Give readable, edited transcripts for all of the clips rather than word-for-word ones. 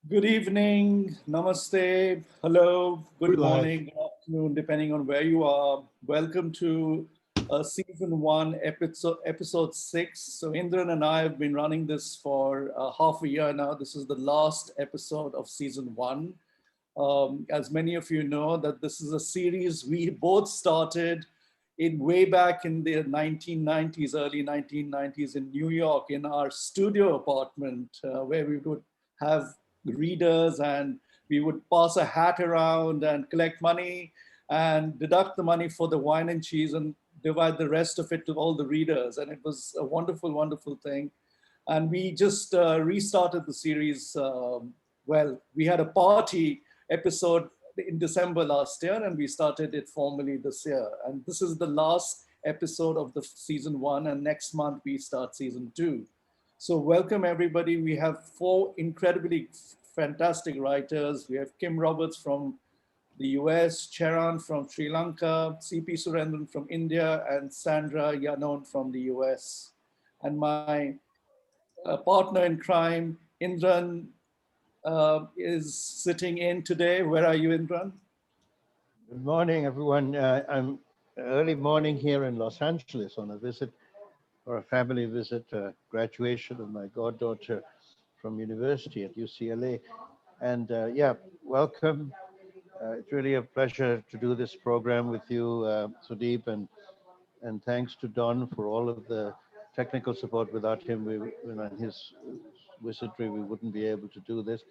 Good evening, namaste, hello, We're good live. morning, good afternoon, depending on where you are. Welcome to season one, episode six. So Indran and I have been running this for half a year now. This is the last episode of season one. As many of you know, that this is a series we both started in way back in the 1990s, early 1990s in New York, in our studio apartment, where we would have readers and we would pass a hat around and collect money and deduct the money for the wine and cheese and divide the rest of it to all the readers. And it was a wonderful, wonderful thing. And we just restarted the series. Well, we had a party episode in December last year, and we started it formally this year. And this is the last episode of the season one, and next month we start season two. So welcome everybody. We have four incredibly fantastic writers. We have Kim Roberts from the US, Cheran from Sri Lanka, C.P. Surendran from India, and Sandra Yannone from the US. And my partner in crime, Indran, is sitting in today. Where are you, Indran? Good morning, everyone. I'm early morning here in Los Angeles on a visit or a family visit, graduation of my goddaughter from university at UCLA. And yeah, welcome. It's really a pleasure to do this program with you, Sudeep, and thanks to Don for all of the technical support. Without him, and his wizardry, we wouldn't be able to do this.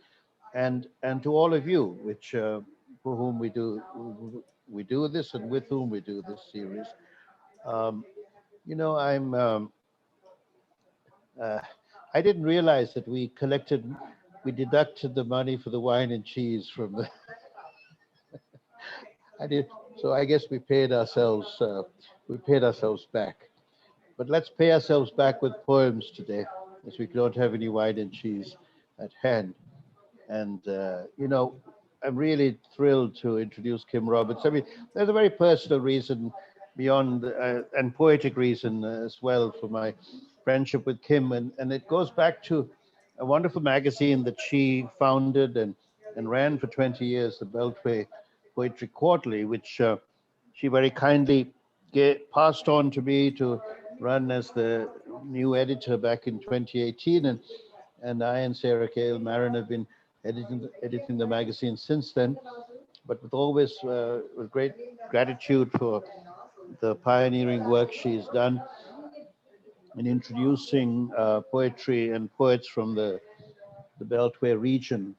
And to all of you, which for whom we do this and with whom we do this series. Um, I'm uh, I didn't realize that we deducted the money for the wine and cheese from the. I did so. I guess we paid ourselves back. But let's pay ourselves back with poems today, as we don't have any wine and cheese at hand. And I'm really thrilled to introduce Kim Roberts. I mean, there's a very personal reason beyond and poetic reason as well for my friendship with Kim, and it goes back to a wonderful magazine that she founded and ran for 20 years, the Beltway Poetry Quarterly, which she very kindly passed on to me to run as the new editor back in 2018, and I and Sarah Kale Marin have been editing the magazine since then, but with great gratitude for the pioneering work she's done in introducing poetry and poets from the Beltway region.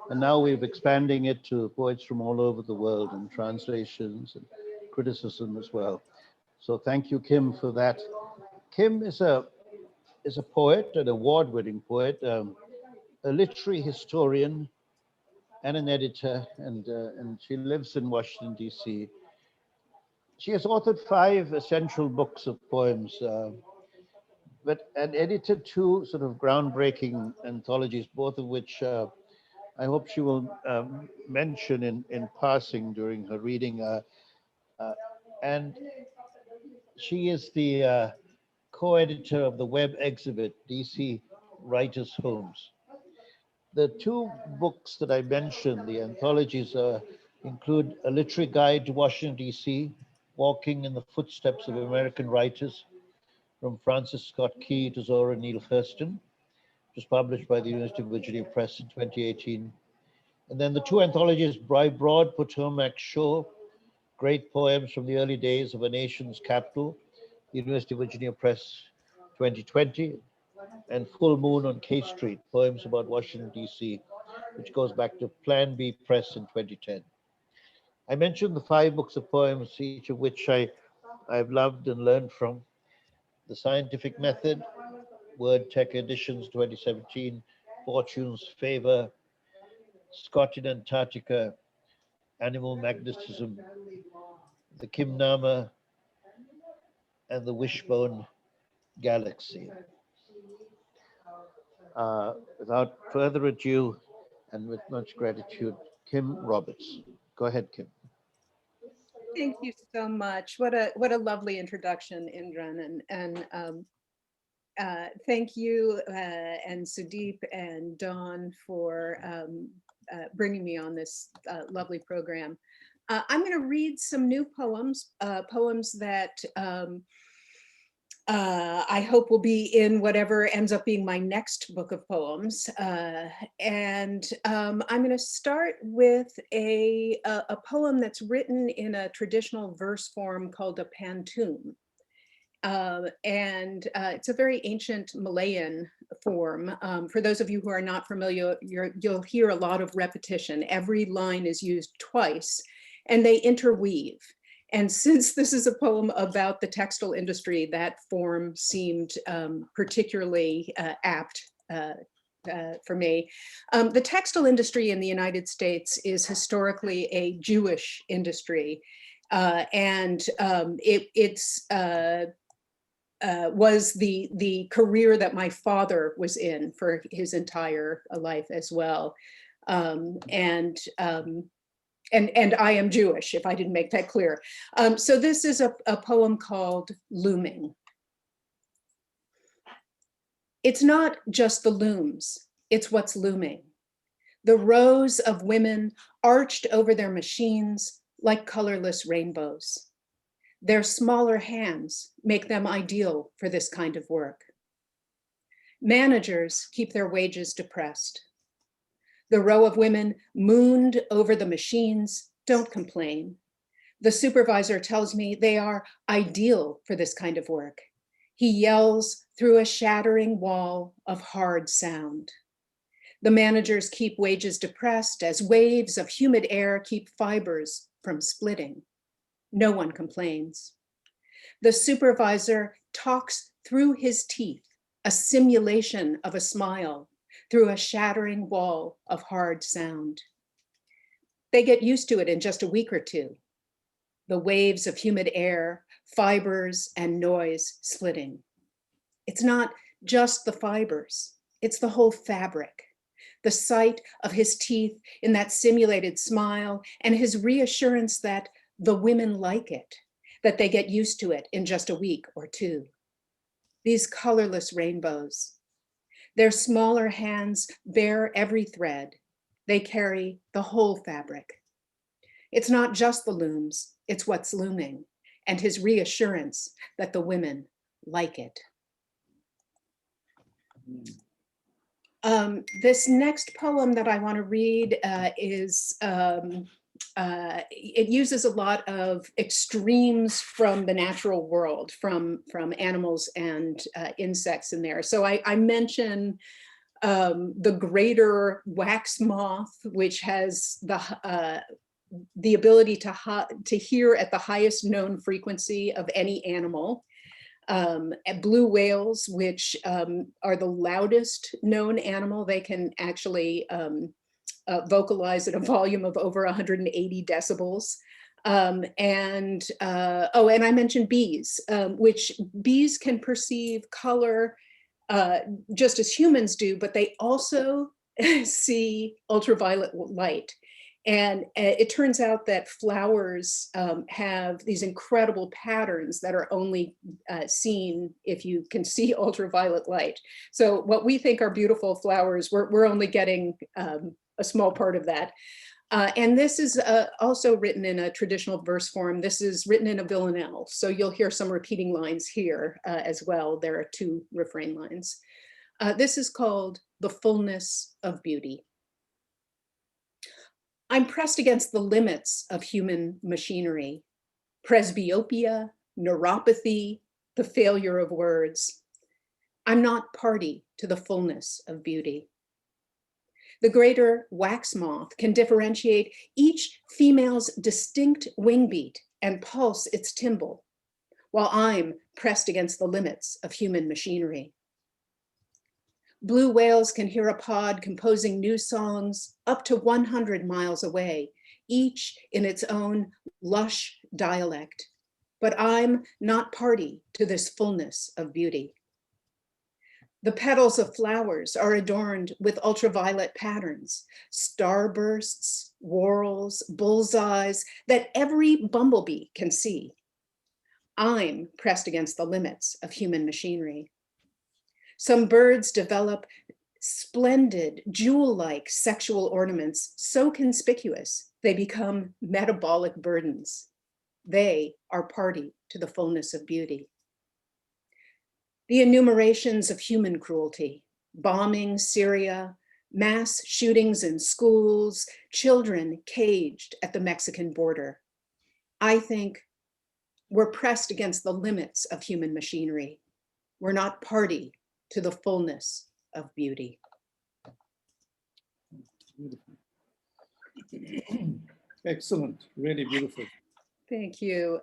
And now we're expanding it to poets from all over the world and translations and criticism as well. So thank you, Kim, for that. Kim is a poet, an award-winning poet, a literary historian, and an editor, and she lives in Washington, D.C. She has authored 5 essential books of poems, and edited 2 sort of groundbreaking anthologies, both of which I hope she will mention in passing during her reading. Uh, and she is the co-editor of the web exhibit, DC Writers' Homes. The 2 books that I mentioned, the anthologies, include A Literary Guide to Washington, D.C., Walking in the Footsteps of American Writers, from Francis Scott Key to Zora Neale Hurston, which was published by the University of Virginia Press in 2018. And then the 2 anthologies, By Broad Potomac Shore, Great Poems from the Early Days of a Nation's Capital, University of Virginia Press 2020, and Full Moon on K Street, Poems about Washington, D.C., which goes back to Plan B Press in 2010. I mentioned the 5 books of poems, each of which I've loved and learned from. The Scientific Method, Word Tech Editions 2017, Fortune's Favor, Scott in Antarctica, Animal Magnetism, the Kimnama, and the Wishbone Galaxy. Without further ado, and with much gratitude, Kim Roberts. Go ahead, Kim. Thank you so much. What a lovely introduction, Indran, and Thank you and Sudeep and Dawn for bringing me on this lovely program. I'm going to read some new poems, poems that I hope will be in whatever ends up being my next book of poems. I'm going to start with a poem that's written in a traditional verse form called a pantoum. It's a very ancient Malayan form. For those of you who are not familiar, you'll hear a lot of repetition. Every line is used twice and they interweave. And since this is a poem about the textile industry, that form seemed particularly apt for me. The textile industry in the United States is historically a Jewish industry. Was the career that my father was in for his entire life as well. And I am Jewish, if I didn't make that clear. So this is a poem called Looming. It's not just the looms, it's what's looming. The rows of women arched over their machines like colorless rainbows. Their smaller hands make them ideal for this kind of work. Managers keep their wages depressed. The row of women mooned over the machines don't complain. The supervisor tells me they are ideal for this kind of work. He yells through a shattering wall of hard sound. The managers keep wages depressed as waves of humid air keep fibers from splitting. No one complains. The supervisor talks through his teeth, a simulation of a smile through a shattering wall of hard sound. They get used to it in just a week or two. The waves of humid air, fibers, and noise splitting. It's not just the fibers, it's the whole fabric. The sight of his teeth in that simulated smile and his reassurance that the women like it, that they get used to it in just a week or two. These colorless rainbows. Their smaller hands bear every thread. They carry the whole fabric. It's not just the looms, it's what's looming, and his reassurance that the women like it. This next poem that I want to read it uses a lot of extremes from the natural world, from animals and insects in there. So I mention the greater wax moth, which has the ability to hear at the highest known frequency of any animal. Blue whales, which are the loudest known animal. They can actually vocalize at a volume of over 180 decibels. And I mentioned bees, which bees can perceive color just as humans do, but they also see ultraviolet light. And it turns out that flowers have these incredible patterns that are only seen if you can see ultraviolet light. So what we think are beautiful flowers, we're only getting a small part of that. And this is also written in a traditional verse form. This is written in a villanelle. So you'll hear some repeating lines here as well. There are 2 refrain lines. This is called The Fullness of Beauty. I'm pressed against the limits of human machinery, presbyopia, neuropathy, the failure of words. I'm not party to the fullness of beauty. The greater wax moth can differentiate each female's distinct wing beat and pulse its timbre, while I'm pressed against the limits of human machinery. Blue whales can hear a pod composing new songs up to 100 miles away, each in its own lush dialect. But I'm not party to this fullness of beauty. The petals of flowers are adorned with ultraviolet patterns, starbursts, whorls, bullseyes that every bumblebee can see. I'm pressed against the limits of human machinery. Some birds develop splendid jewel-like sexual ornaments so conspicuous they become metabolic burdens. They are party to the fullness of beauty. The enumerations of human cruelty, bombing Syria, mass shootings in schools, children caged at the Mexican border. I think we're pressed against the limits of human machinery. We're not party to the fullness of beauty. Excellent, really beautiful. Thank you.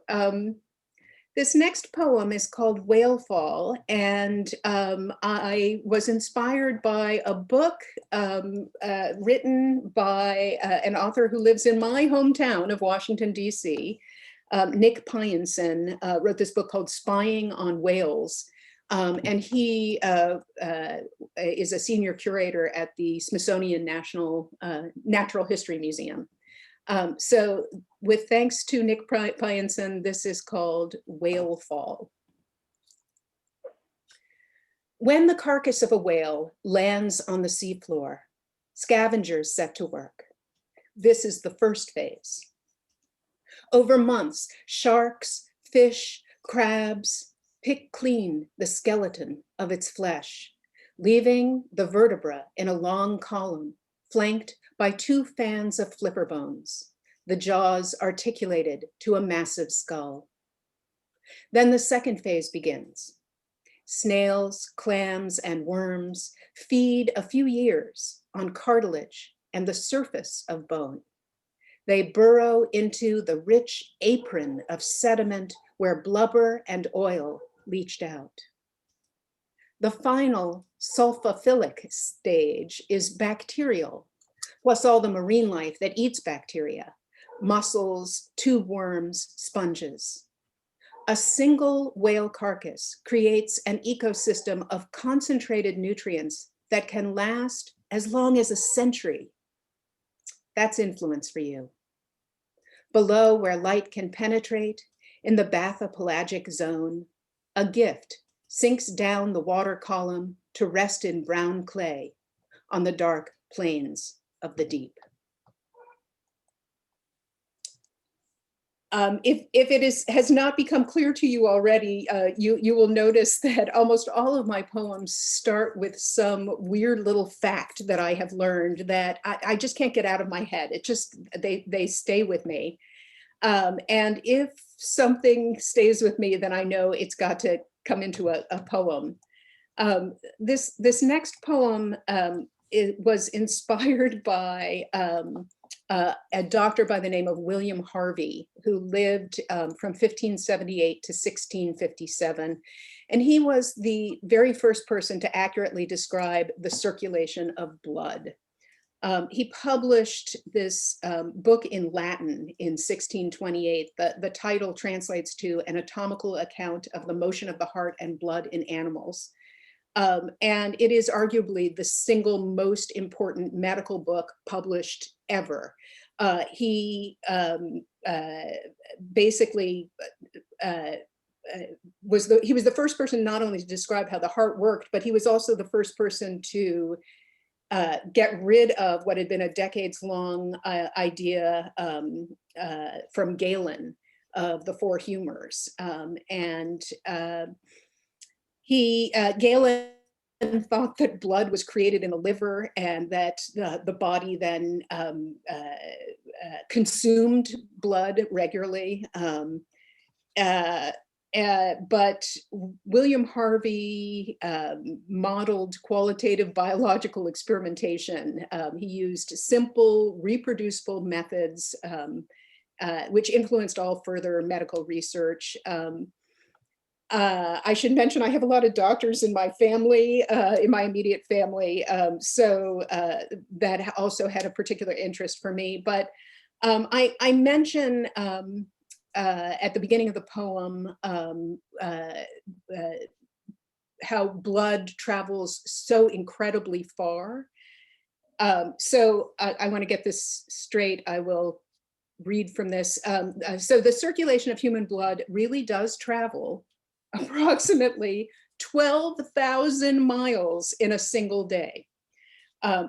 This next poem is called Whale Fall, and I was inspired by a book written by an author who lives in my hometown of Washington, D.C. Nick Pyenson wrote this book called Spying on Whales. And he is a senior curator at the Smithsonian Natural History Museum. So with thanks to Nick Pyenson, this is called Whale Fall. When the carcass of a whale lands on the seafloor, scavengers set to work. This is the first phase. Over months, sharks, fish, crabs pick clean the skeleton of its flesh, leaving the vertebra in a long column, flanked by two fans of flipper bones, the jaws articulated to a massive skull. Then the second phase begins. Snails, clams, and worms feed a few years on cartilage and the surface of bone. They burrow into the rich apron of sediment where blubber and oil leached out. The final sulfophilic stage is bacterial, plus all the marine life that eats bacteria, mussels, tube worms, sponges. A single whale carcass creates an ecosystem of concentrated nutrients that can last as long as a century. That's influence for you. Below, where light can penetrate, in the bathypelagic zone, a gift sinks down the water column to rest in brown clay on the dark plains of the deep. If it has not become clear to you already, you will notice that almost all of my poems start with some weird little fact that I have learned that I just can't get out of my head. It just, they stay with me. And if something stays with me, then I know it's got to come into a poem. This next poem it was inspired by a doctor by the name of William Harvey, who lived from 1578 to 1657. And he was the very first person to accurately describe the circulation of blood. He published this book in Latin in 1628. The title translates to An Anatomical Account of the Motion of the Heart and Blood in Animals. And it is arguably the single most important medical book published ever. He basically was the first person not only to describe how the heart worked, but he was also the first person to get rid of what had been a decades-long idea from Galen of the four humors. Galen thought that blood was created in the liver and that the body then consumed blood regularly. But William Harvey modeled qualitative biological experimentation. He used simple, reproducible methods, which influenced all further medical research. I should mention I have a lot of doctors in my family, in my immediate family, so that also had a particular interest for me. But I mention at the beginning of the poem how blood travels so incredibly far. So I want to get this straight. I will read from this. So the circulation of human blood really does travel approximately 12,000 miles in a single day,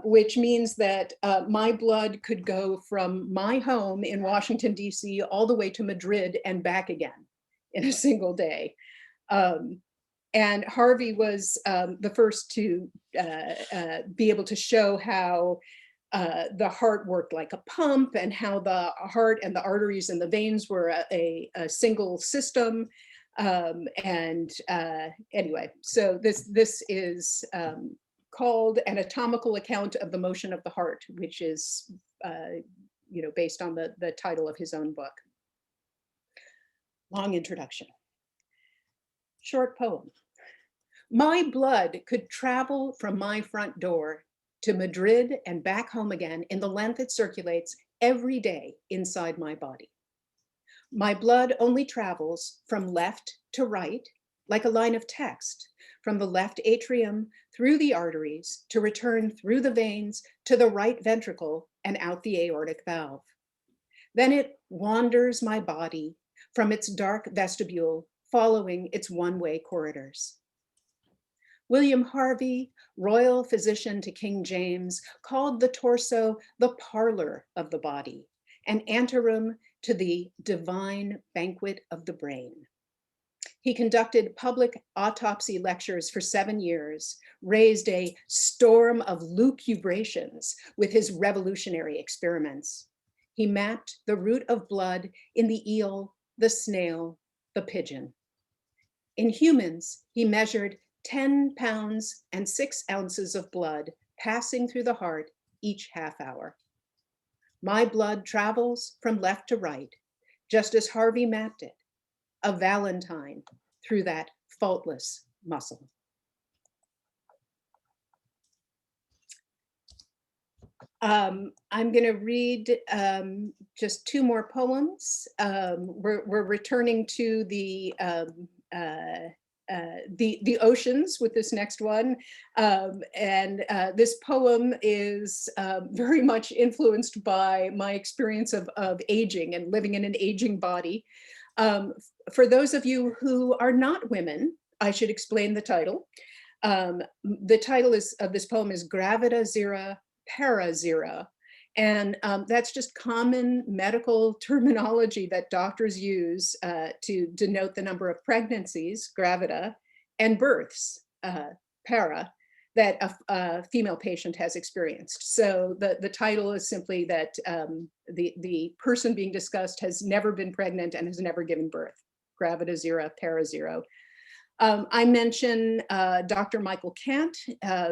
which means that my blood could go from my home in Washington, D.C. all the way to Madrid and back again in a single day. And Harvey was the first to be able to show how the heart worked like a pump, and how the heart and the arteries and the veins were a single system. Anyway, so this is called An Anatomical Account of the Motion of the Heart, which is based on the title of his own book. Long introduction. Short poem. My blood could travel from my front door to Madrid and back home again in the length it circulates every day inside my body. My blood only travels from left to right, like a line of text, from the left atrium through the arteries to return through the veins to the right ventricle and out the aortic valve. Then it wanders my body from its dark vestibule, following its one-way corridors. William Harvey, royal physician to King James, called the torso the parlor of the body, an anteroom to the divine banquet of the brain. He conducted public autopsy lectures for 7 years, raised a storm of lucubrations with his revolutionary experiments. He mapped the route of blood in the eel, the snail, the pigeon. In humans, he measured 10 pounds and 6 ounces of blood passing through the heart each half hour. My blood travels from left to right, just as Harvey mapped it, a valentine through that faultless muscle. I'm going to read just 2 more poems. We're returning to the oceans with this next one. This poem is very much influenced by my experience of aging and living in an aging body. For those of you who are not women, I should explain the title. The title of this poem is Gravida Zera Para Zera. And that's just common medical terminology that doctors use to denote the number of pregnancies, gravida, and births, para, that a female patient has experienced. So the title is simply that the person being discussed has never been pregnant and has never given birth. Gravida zera, para zero. I mention Dr. Michael Kant.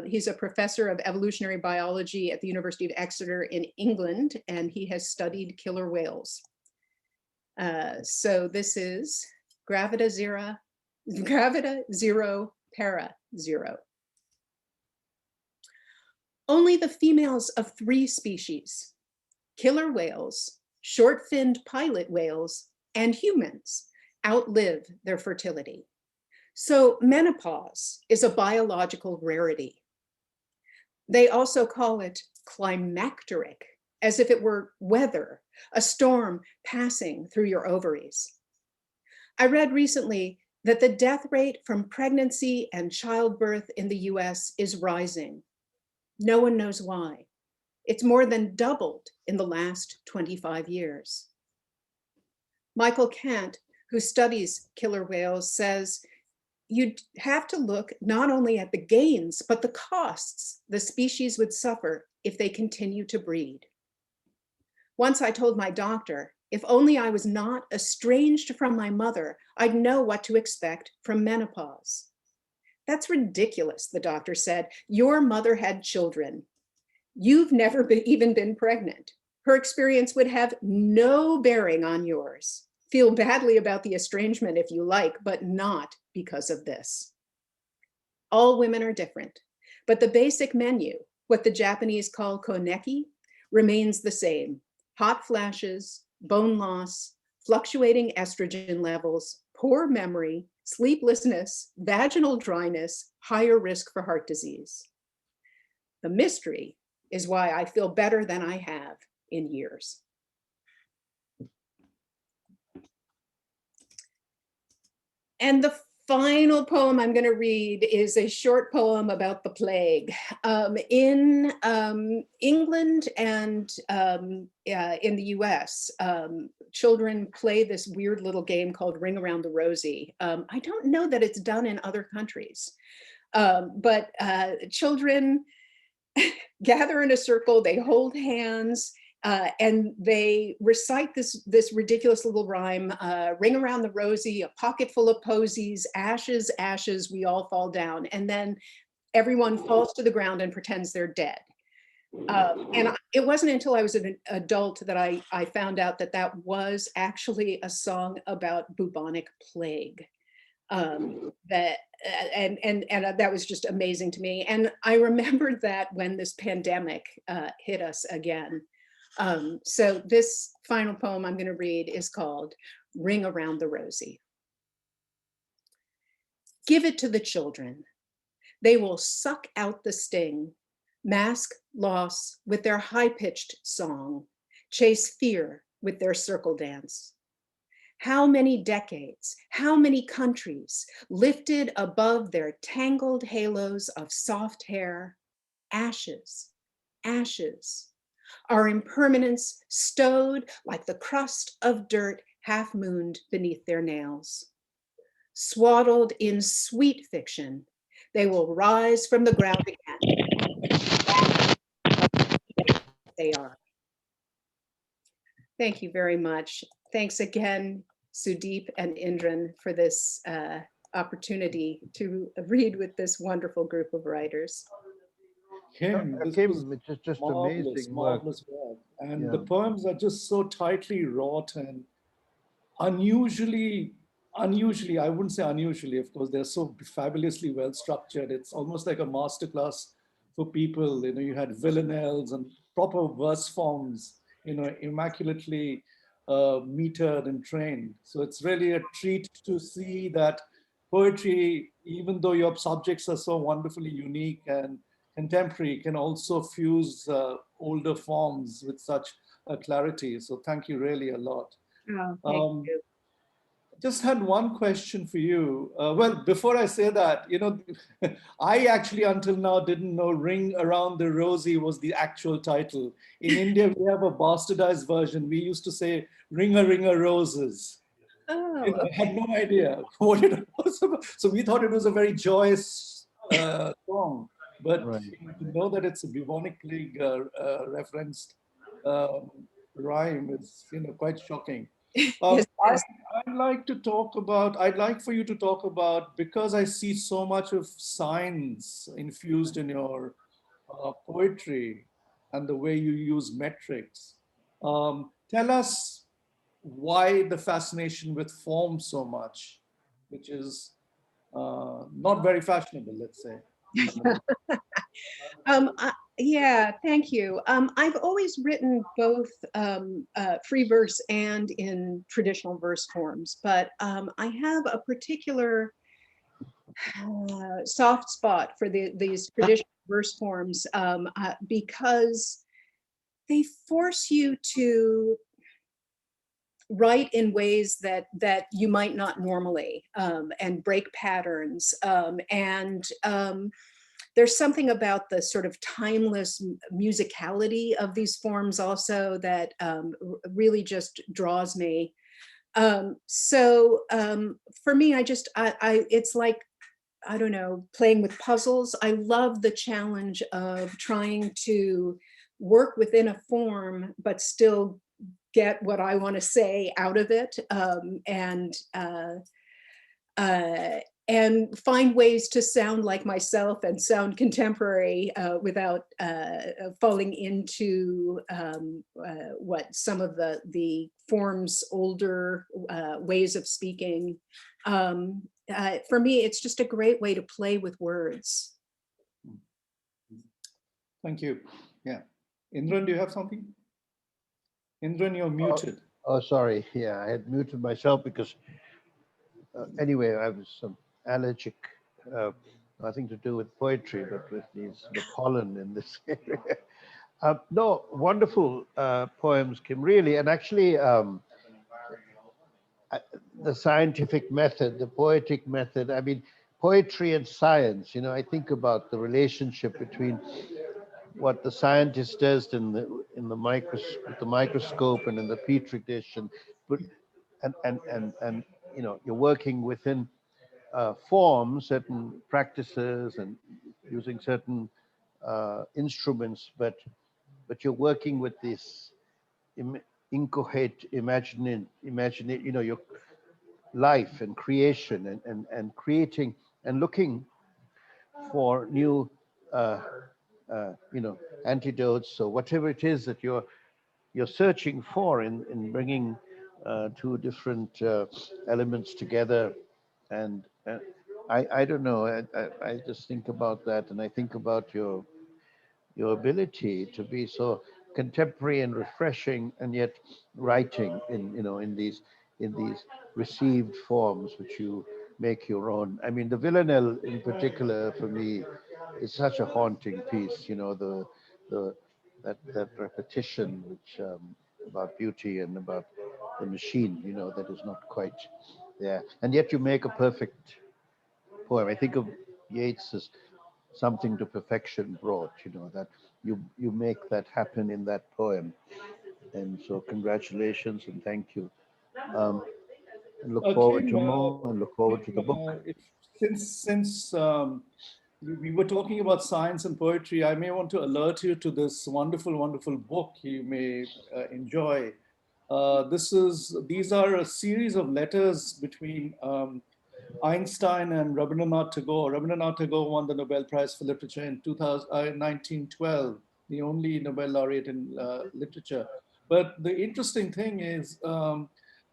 He's a professor of evolutionary biology at the University of Exeter in England, and he has studied killer whales. So this is Gravida zero, para zero. Only the females of 3 species, killer whales, short-finned pilot whales, and humans, outlive their fertility. So menopause is a biological rarity. They also call it climacteric, as if it were weather, a storm passing through your ovaries. I read recently that the death rate from pregnancy and childbirth in the US is rising. No one knows why. It's more than doubled in the last 25 years. Michael Kant, who studies killer whales, says, you'd have to look not only at the gains, but the costs the species would suffer if they continue to breed. Once I told my doctor, if only I was not estranged from my mother, I'd know what to expect from menopause. That's ridiculous, the doctor said. Your mother had children. You've never even been pregnant. Her experience would have no bearing on yours. Feel badly about the estrangement if you like, but not because of this. All women are different, but the basic menu, what the Japanese call koneki, remains the same. Hot flashes, bone loss, fluctuating estrogen levels, poor memory, sleeplessness, vaginal dryness, higher risk for heart disease. The mystery is why I feel better than I have in years. And the final poem I'm going to read is a short poem about the plague. In England and in the US, children play this weird little game called Ring Around the Rosie. I don't know that it's done in other countries, but children gather in a circle, they hold hands, and they recite this ridiculous little rhyme, ring around the rosy, a pocket full of posies, ashes, ashes, we all fall down. And then everyone falls to the ground and pretends they're dead. It wasn't until I was an adult that I found out that that was actually a song about bubonic plague. That was just amazing to me. And I remembered that when this pandemic hit us again. So this final poem I'm going to read is called Ring Around the Rosie. Give it to the children. They will suck out the sting, mask loss with their high-pitched song, chase fear with their circle dance. How many decades, how many countries lifted above their tangled halos of soft hair, ashes, ashes, our impermanence stowed like the crust of dirt half-mooned beneath their nails. Swaddled in sweet fiction, they will rise from the ground again. They are. Thank you very much. Thanks again, Sudeep and Indran, for this opportunity to read with this wonderful group of writers. Kim, It's just amazing marvelous work. And the poems are just so tightly wrought and unusually, I wouldn't say unusually, of course, they're so fabulously well structured. It's almost like a masterclass for people. You know, you had villanelles and proper verse forms, you know, immaculately metered and trained. So it's really a treat to see that poetry, even though your subjects are so wonderfully unique and contemporary, can also fuse older forms with such clarity. So thank you really a lot. Oh, thank you. Just had one question for you. Well, before I say that, you know, I actually until now didn't know Ring Around the Rosie was the actual title. In India, we have a bastardized version. We used to say Ringa Roses. Oh, You know, I had no idea what it was about. So we thought it was a very joyous song. But Right. to know that it's a bubonic plague referenced rhyme is, you know, quite shocking. yes, yes. I'd like for you to talk about, because I see so much of science infused in your poetry and the way you use metrics. Tell us why the fascination with form so much, which is not very fashionable, let's say. Yeah, thank you. I've always written both free verse and in traditional verse forms, but I have a particular soft spot for these traditional verse forms because they force you to write in ways that you might not normally and break patterns there's something about the sort of timeless musicality of these forms also that really just draws me. So for me, it's like, I don't know, playing with puzzles. I love the challenge of trying to work within a form, but still get what I want to say out of it, and find ways to sound like myself and sound contemporary without falling into what some of the form's older ways of speaking. For me, it's just a great way to play with words. Thank you. Yeah. Indran, do you have something? Indran, you're muted. Oh, sorry. Yeah, I had muted myself because anyway, I was allergic, nothing to do with poetry, but with the pollen in this area. No, wonderful poems, Kim, really. And actually, I- the scientific method, the poetic method. I mean, poetry and science. You know, I think about the relationship between what the scientist does with the microscope and in the petri dish, and but and you know, you're working within forms, certain practices, and using certain instruments, but you're working with this incoherent imagine, you know, your life and creation, and creating and looking for new you know, antidotes, or whatever it is that you're searching for in bringing two different elements together. And I don't know, I just think about that, and I think about your ability to be so contemporary and refreshing, and yet writing in, you know, in these received forms which you make your own. I mean, the villanelle in particular for me is such a haunting piece. You know, the that repetition, which about beauty and about the machine. You know, that is not quite there, and yet you make a perfect poem. I think of Yeats as something to perfection brought, you know, that you make that happen in that poem. And so congratulations and thank you. Um, and look forward Kim, to more, and look forward to the book. if, since we were talking about science and poetry, I may want to alert you to this wonderful, wonderful book you may enjoy. These are a series of letters between Einstein and Rabindranath Tagore. Rabindranath Tagore won the Nobel Prize for Literature in 1912, the only Nobel laureate in literature. But the interesting thing is,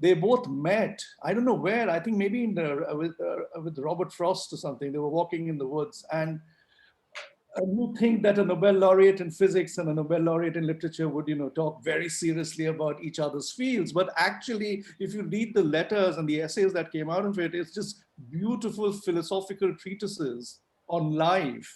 they both met. I don't know where. I think maybe with Robert Frost or something. They were walking in the woods, and you think that a Nobel laureate in physics and a Nobel laureate in literature would, you know, talk very seriously about each other's fields. But actually, if you read the letters and the essays that came out of it, it's just beautiful philosophical treatises on life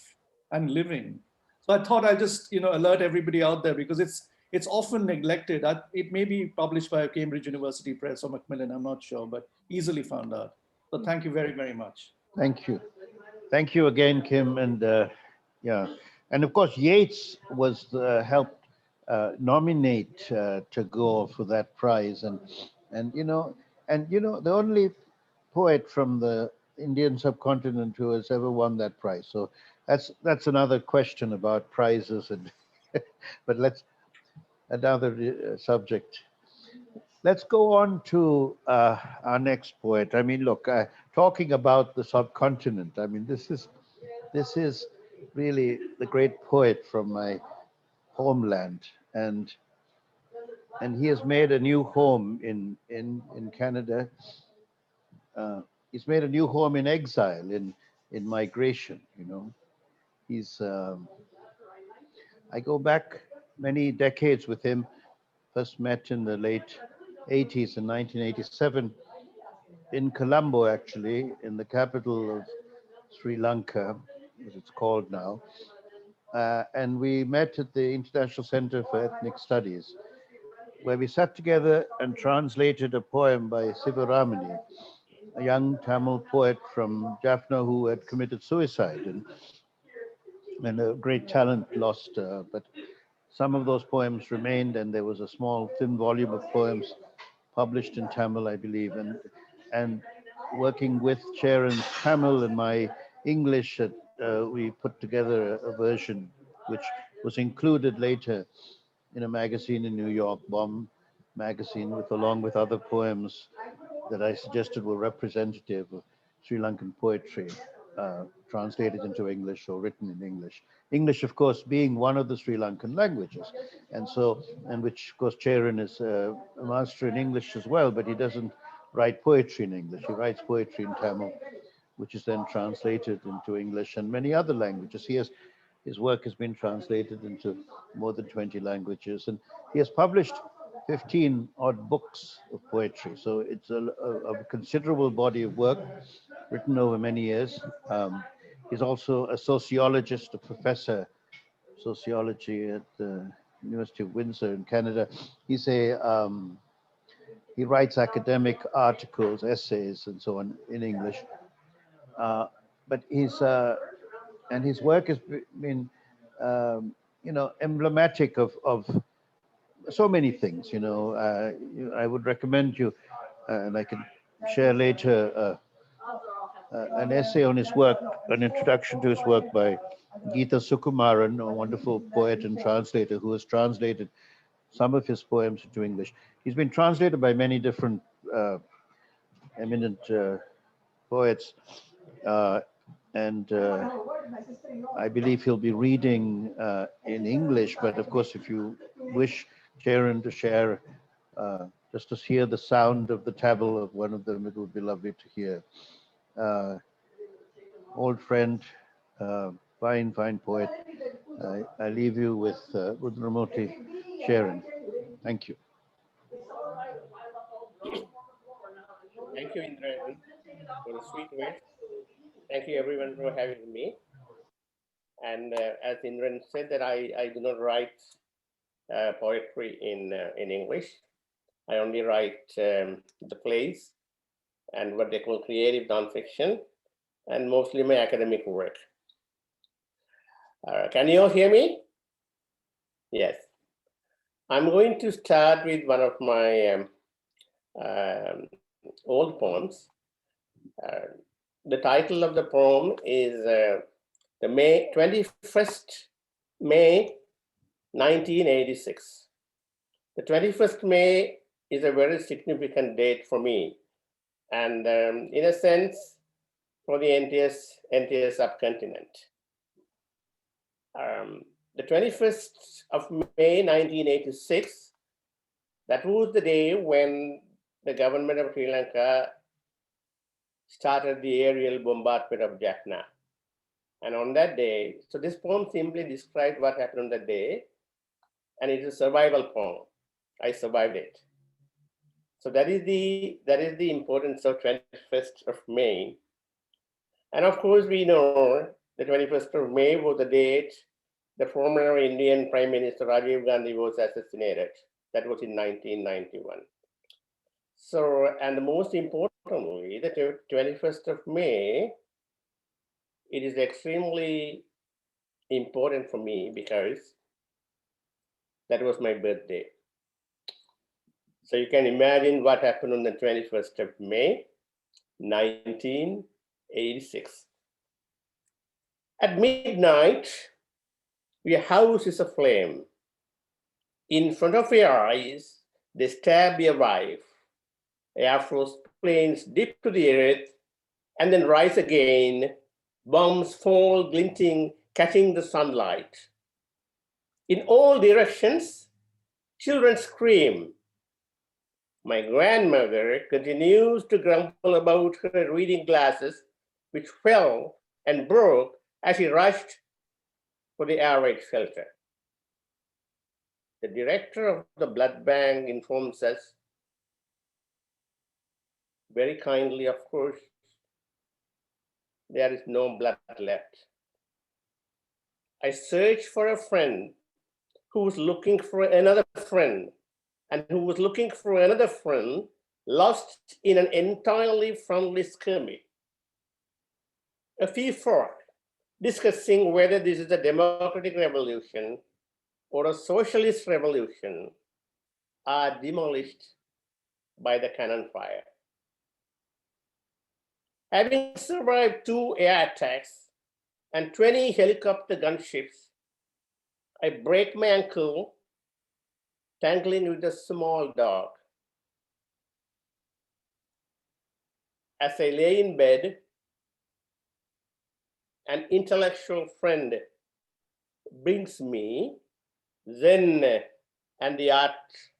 and living. So I thought I'll just, you know, alert everybody out there, because it's often neglected. It may be published by Cambridge University Press or Macmillan, I'm not sure, but easily found out. So thank you very, very much. Thank you. Thank you again, Kim. And yeah, and of course, Yeats was helped nominate Tagore for that prize. And you know, the only poet from the Indian subcontinent who has ever won that prize. So that's another question about prizes, and but let's another subject. Let's go on to our next poet. I mean, look, talking about the subcontinent. I mean, this is really the great poet from my homeland, and he has made a new home in Canada. He's made a new home in exile, in migration. You know, he's I go back many decades with him. First met in the late 80s in 1987 in Colombo, actually, in the capital of Sri Lanka, as it's called now. And we met at the International Center for Ethnic Studies, where we sat together and translated a poem by Sivaramani, a young Tamil poet from Jaffna who had committed suicide, and a great talent lost. But some of those poems remained, and there was a small, thin volume of poems published in Tamil, I believe. And working with Cheran's Tamil and my English, we put together a version which was included later in a magazine in New York, Bomb magazine, along with other poems that I suggested were representative of Sri Lankan poetry, translated into English or written in English. English, of course, being one of the Sri Lankan languages. And which, of course, Cheran is a master in English as well, but he doesn't write poetry in English. He writes poetry in Tamil, which is then translated into English and many other languages. His work has been translated into more than 20 languages, and he has published 15 odd books of poetry. So it's a considerable body of work written over many years. He's also a sociologist, a professor of sociology at the University of Windsor in Canada. he writes academic articles, essays, and so on in English. But his work has been, emblematic of so many things. I would recommend you, and I can share later an essay on his work, an introduction to his work by Geeta Sukumaran, a wonderful poet and translator who has translated some of his poems into English. He's been translated by many different eminent poets, and I believe he'll be reading in English, but of course, if you wish Cheran to share, just to hear the sound of the tabble of one of them, it would be lovely to hear. Old friend, fine poet. I leave you with Rudramurti Cheran. Thank you. Thank you, Indran, for the sweet words. Thank you, everyone, for having me. And as Indran said, that I do not write poetry in English. I only write the plays and what they call creative nonfiction, and mostly my academic work. Can you all hear me? Yes. I'm going to start with one of my old poems. The title of the poem is the 21st May 1986. The 21st May is a very significant date for me, and in a sense, for the entire subcontinent. The 21st of May 1986, that was the day when the government of Sri Lanka started the aerial bombardment of Jaffna. And on that day, so this poem simply describes what happened on that day, and it's a survival poem. I survived it. So that is the importance of 21st of May. And of course, we know the 21st of May was the date the former Indian Prime Minister Rajiv Gandhi was assassinated. That was in 1991. So, and most importantly, the 21st of May, it is extremely important for me because that was my birthday. So you can imagine what happened on the 21st of May, 1986. At midnight, your house is aflame. In front of your eyes, they stab your wife. Air Force planes dip to the earth and then rise again. Bombs fall, glinting, catching the sunlight. In all directions, children scream. My grandmother continues to grumble about her reading glasses, which fell and broke as she rushed for the air raid shelter. The director of the blood bank informs us, very kindly, of course, there is no blood left. I searched for a friend who was looking for another friend, and who was looking for another friend, lost in an entirely friendly skirmish. A few folk discussing whether this is a democratic revolution or a socialist revolution are demolished by the cannon fire. Having survived 2 air attacks and 20 helicopter gunships, I break my ankle tangling with a small dog. As I lay in bed, an intellectual friend brings me Zen and the art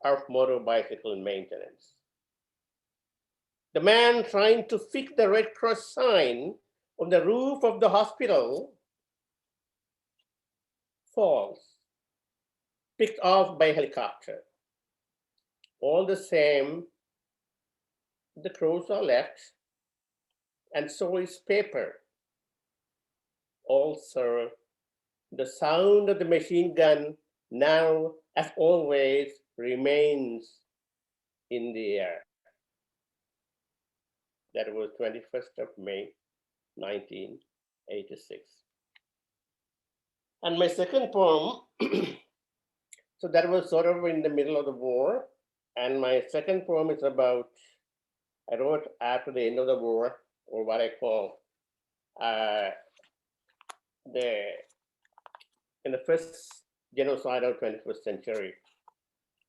of motorbicycle maintenance. The man trying to fix the Red Cross sign on the roof of the hospital falls, picked off by helicopter. All the same, the crows are left, and so is paper. Also, the sound of the machine gun now, as always, remains in the air. That was 21st of May, 1986. And my second poem, so that was sort of in the middle of the war. And my second poem is about, I wrote after the end of the war, or what I call in the first genocide of 21st century,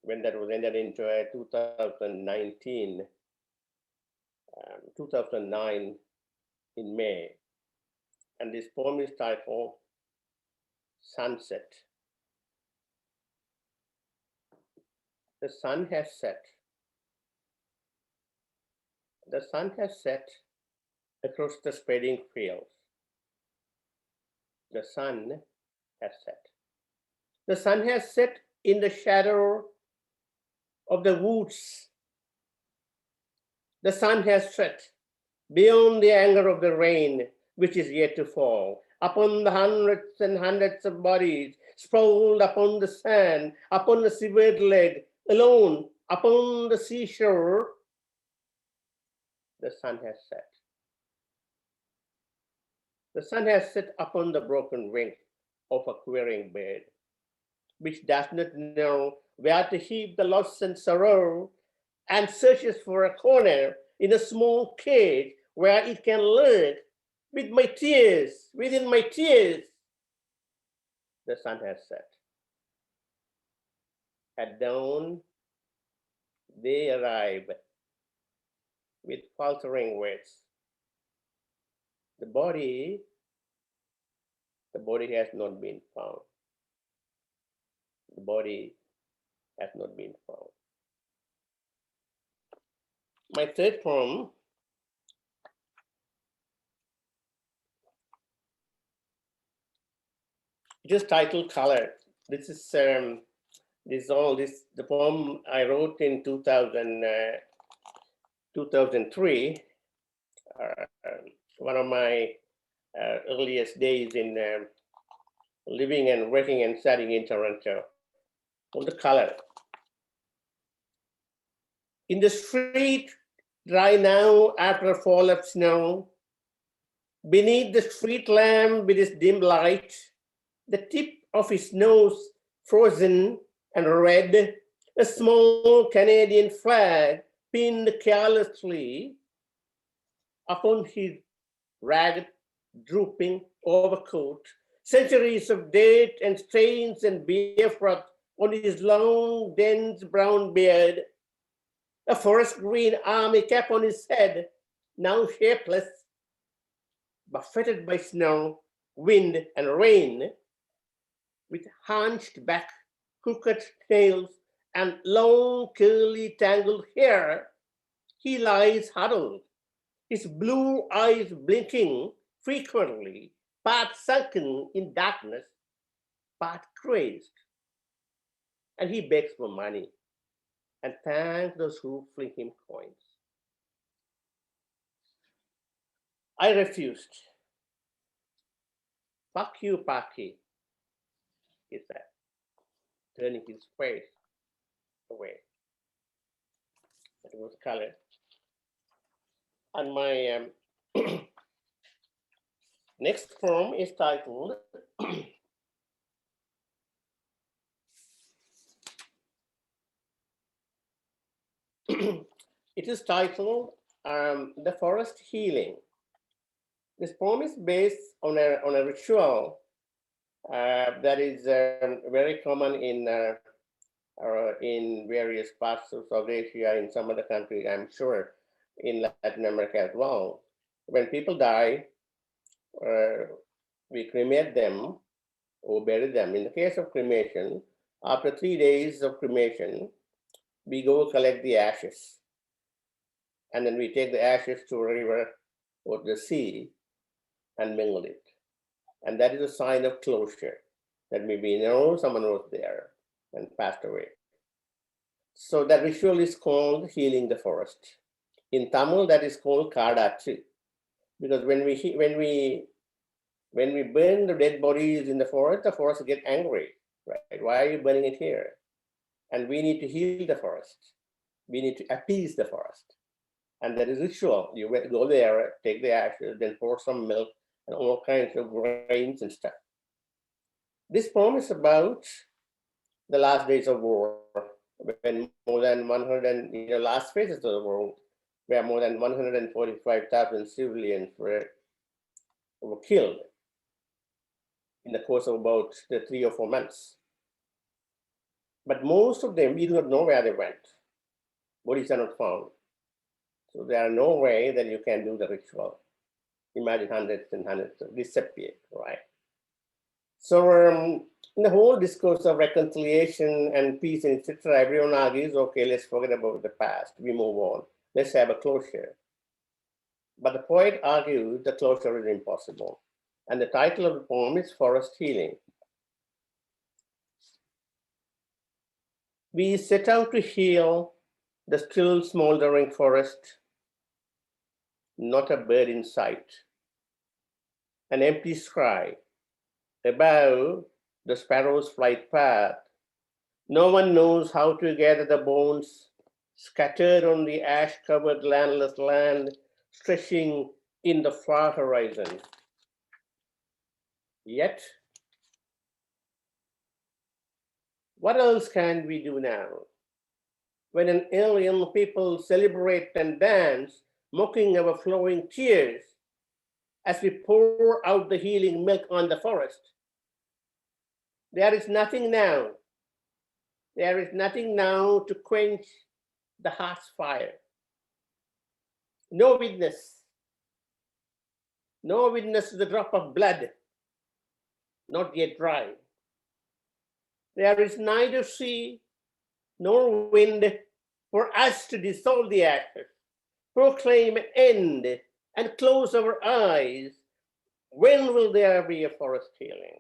when that was entered into 2009 in May. And this poem is titled Sunset. The sun has set. The sun has set across the spreading fields. The sun has set. The sun has set in the shadow of the woods. The sun has set beyond the anger of the rain, which is yet to fall, upon the hundreds and hundreds of bodies sprawled upon the sand, upon the severed leg, alone upon the seashore. The sun has set. The sun has set upon the broken wing of a quivering bird, which does not know where to heap the loss and sorrow, and searches for a corner in a small cage where it can lurk with my tears, within my tears. The sun has set. At dawn, they arrive with faltering words. The body has not been found. The body has not been found. My third poem just titled Color. This is the poem I wrote in 2003. One of my earliest days in living and working and studying in Toronto. On the color. In the street, dry now after a fall of snow, beneath the street lamp with its dim light, the tip of his nose frozen and red, a small Canadian flag pinned carelessly upon his ragged, drooping overcoat, centuries of dirt and stains and beer froth on his long, dense brown beard, a forest green army cap on his head, now shapeless, buffeted by snow, wind, and rain, with hunched back, crooked nails, and long, curly, tangled hair, he lies huddled, his blue eyes blinking frequently, part sunken in darkness, part crazed. And he begs for money and thanks those who fling him coins. I refused. Fuck you, Paki, he said, turning his face away. It was colored. And my next poem is titled it is titled The Forest Healing. This poem is based on a ritual that is very common in various parts of South Asia, in some other countries, I'm sure, in Latin America as well. When people die, we cremate them or bury them. In the case of cremation, after 3 days of cremation, we go collect the ashes. And then we take the ashes to a river or the sea and mingle it. And that is a sign of closure, that maybe someone was there and passed away. So that ritual is called healing the forest. In Tamil, that is called Kadachu, because when we burn the dead bodies in the forest get angry, right? Why are you burning it here? And we need to heal the forest. We need to appease the forest. And there is ritual. You go there, take the ashes, then pour some milk and all kinds of grains and stuff. This poem is about the last days of war, when more than 100, last phases of the war, where more than 145,000 civilians were killed in the course of about 3 or 4 months. But most of them, we do not know where they went. Bodies are not found. So there are no way that you can do the ritual. Imagine hundreds and hundreds of disappear, right? So in the whole discourse of reconciliation and peace, and etc., everyone argues, okay, let's forget about the past. We move on. Let's have a closure. But the poet argues the closure is impossible. And the title of the poem is Forest Healing. We set out to heal the still smoldering forest, not a bird in sight. An empty sky, above the sparrow's flight path. No one knows how to gather the bones scattered on the ash-covered landless land stretching in the far horizon. Yet, what else can we do now? When an alien people celebrate and dance, mocking our flowing tears as we pour out the healing milk on the forest. There is nothing now. There is nothing now to quench the heart's fire. No witness. No witness to the drop of blood, not yet dry. There is neither sea nor wind for us to dissolve the ashes, proclaim an end, and close our eyes. When will there be a forest healing?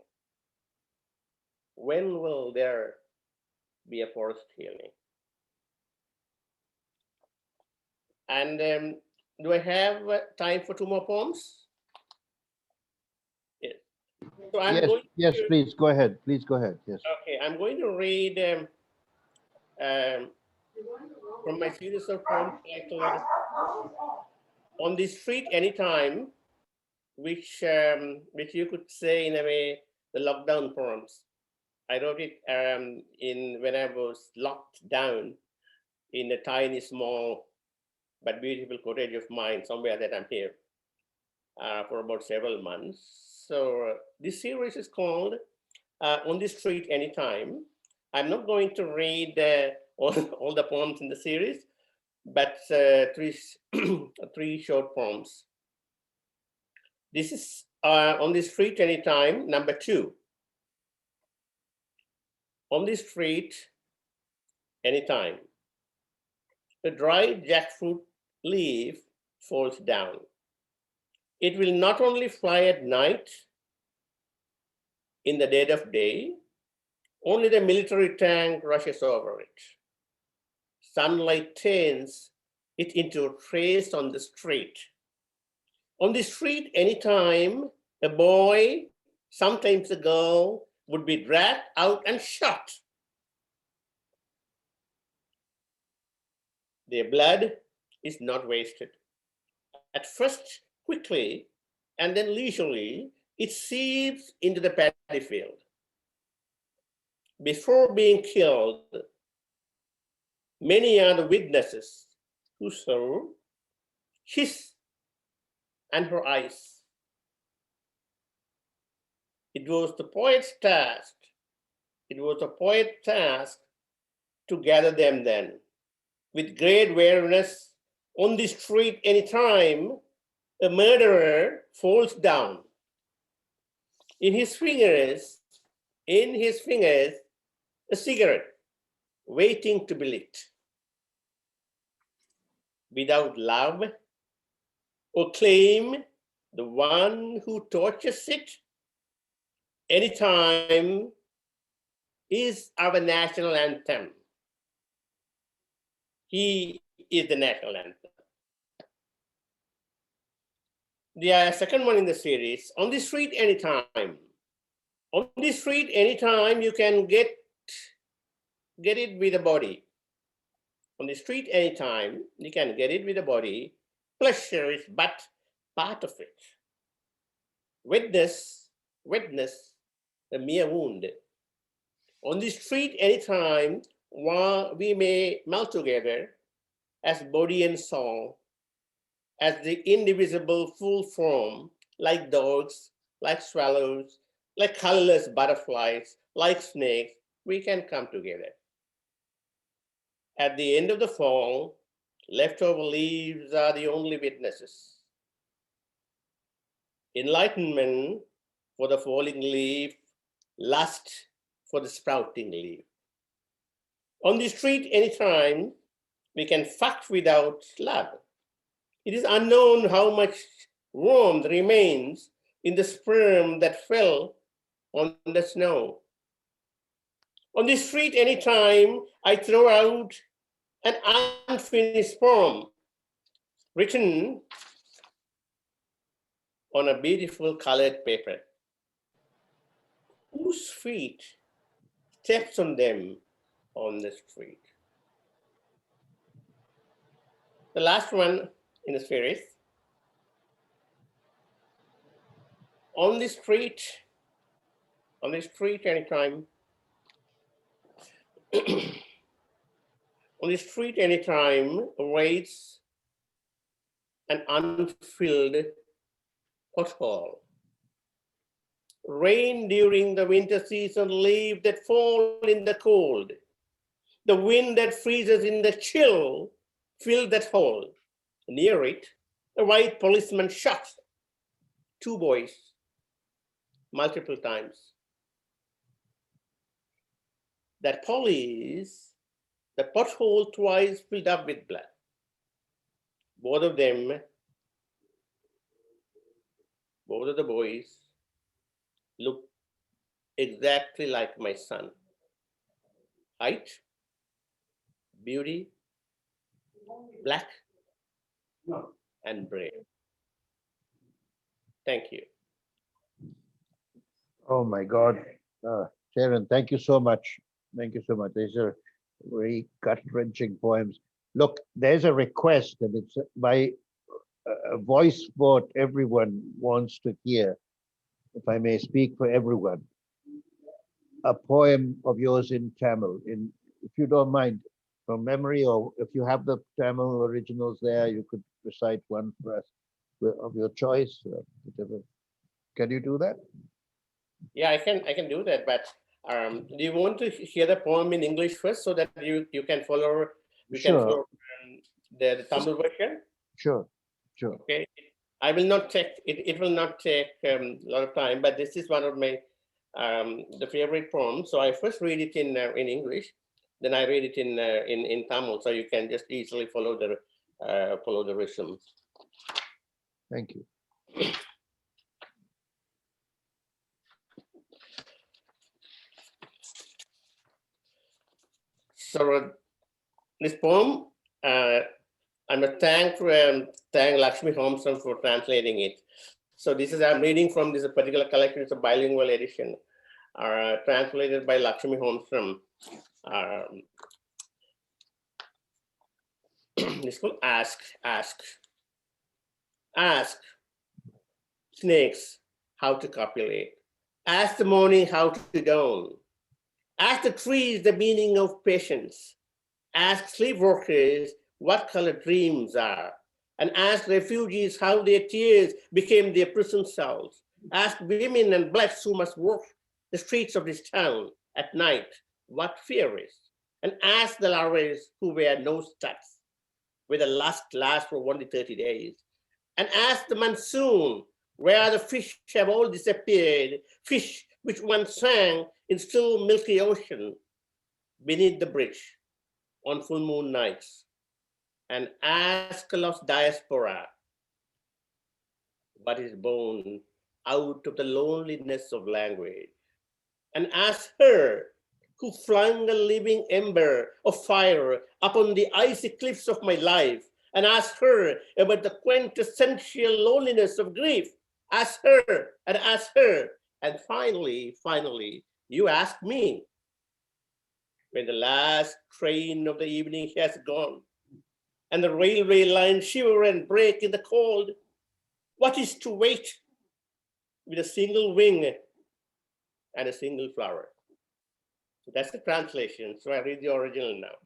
When will there be a forest healing? And do I have time for 2 more poems? Yes. So I'm going yes, to, please go ahead. Please go ahead. Yes. Okay, I'm going to read from my series of poems titled On the Street Anytime, which you could say in a way the lockdown poems. I wrote it when I was locked down in a tiny, small, but beautiful cottage of mine, somewhere that I'm here for about several months. So this series is called On the Street Anytime. I'm not going to read all the poems in the series, but 3 short poems. This is On the Street Anytime, number 2. On the street anytime. A dry jackfruit leaf falls down. It will not only fly at night, in the dead of day, only the military tank rushes over it. Sunlight turns it into a trace on the street. On the street anytime, a boy, sometimes a girl, would be dragged out and shot. Their blood is not wasted. At first, quickly, and then leisurely, it seeps into the paddy field. Before being killed, many are the witnesses who saw his and her eyes. It was the poet's task. It was the poet's task to gather them then. With great wariness, on the street anytime, a murderer falls down. In his fingers, a cigarette waiting to be lit. Without love or claim, the one who tortures it, anytime, is our national anthem. He is the national anthem. The second one in the series, On the Street Anytime. On the street anytime, you can get it with a body. on the street anytime, you can get it with the body. Pleasure is but part of it. Witness, the mere wound. On the street anytime, while we may melt together as body and soul, as the indivisible full form, like dogs, like swallows, like colorless butterflies, like snakes, we can come together. At the end of the fall, leftover leaves are the only witnesses. Enlightenment for the falling leaf, lust for the sprouting leaf. On the street anytime, we can fuck without love. It is unknown how much warmth remains in the sperm that fell on the snow. On the street anytime, I throw out an unfinished poem written on a beautiful colored paper. Whose feet steps on them on the street? The last one in the series. On the street anytime. On the street anytime waits an unfilled pothole. Rain during the winter season, leaves that fall in the cold. The wind that freezes in the chill, fill that hole. Near it, a white policeman shot 2 boys multiple times. That police, the pothole twice filled up with blood. Both of the boys look exactly like my son. Height, beauty, black, and brave. Thank you. Oh my God. Cheran, thank you so much. Thank you so much. These are very gut-wrenching poems. Look, there's a request, and it's by a voice vote everyone wants to hear, if I may speak for everyone, a poem of yours in Tamil, if you don't mind, from memory, or if you have the Tamil originals there, you could recite one for us of your choice, whatever. Can you do that? Yeah, I can do that, but do you want to hear the poem in English first so that you can follow? We Sure. can follow the Tamil version. Sure. Okay, I will not take it. It will not take a lot of time, but this is one of my the favorite poems. So I first read it in English, then I read it in Tamil, so you can just easily follow the rhythm. Thank you. So this poem, I'm a thank Lakshmi Thompson for translating it. So this is, I'm reading from this particular collection. It's a bilingual edition, translated by Lakshmi Thompson. It's called Ask. Ask snakes how to copulate. Ask the morning how to dawn. Ask the trees the meaning of patience. Ask sleepwalkers what color dreams are. And ask refugees how their tears became their prison cells. Ask women and blacks who must walk the streets of this town at night what fear is. And ask the larvae who wear no studs, where the lust lasts for only 30 days. And ask the monsoon where the fish have all disappeared, fish which once sang in still milky ocean beneath the bridge on full moon nights. And ask a lost diaspora what is born out of the loneliness of language. And ask her who flung a living ember of fire upon the icy cliffs of my life, and ask her about the quintessential loneliness of grief. Ask her, and finally, you ask me. when the last train of the evening has gone, and the railway lines shiver and break in the cold, what is to wait with a single wing and a single flower? So that's the translation. So I read the original now.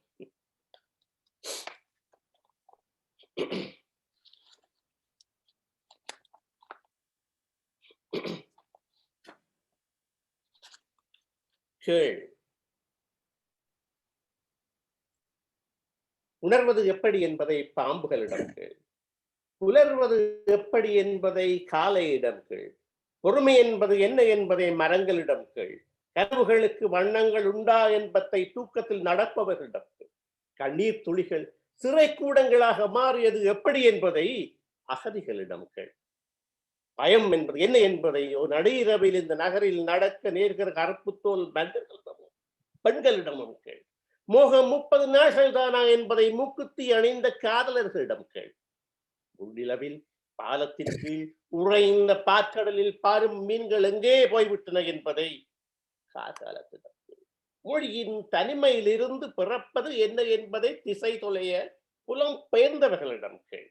கேள், உணர்வது எப்படி என்பதை பாம்புகளிடம் கேள், புலர்வது எப்படி என்பதை காளையிடம் கேள், பொறுமை என்பது என்ன என்பதை மரங்களிடம் கேள், கனவுகளுக்கு வண்ணங்கள் உண்டா என்பதை தூக்கத்தில் நடப்பவர்களிடம் கேள், கண்ணீர் துளிகள் சிறை கூடங்களாக மாறியது எப்படி என்பதை அகதிகளிடம் கேள், பயம் என்பது என்ன என்பதை ஒரு நடுஇரவில் இந்த நகரில் நடக்க நேர்கிற கருப்புத்தோல் பெண்களிடமும் கேள், மோகம் 30 நாள்கள் தானா என்பதை மூக்குத்தி அணிந்த காதலர்களிடம் கேள், உள்ளிலவில் பாலத்தின் கீழ் உறைந்த பாற்கடலில் பாரும் மீன்கள் எங்கே போய்விட்டன என்பதை காகாலத்திடம் கேள், மொழியின் தனிமையிலிருந்து பிறப்பது என்ன என்பதை திசை தொலைய புலம் பெயர்ந்தவர்களிடம் கேள்,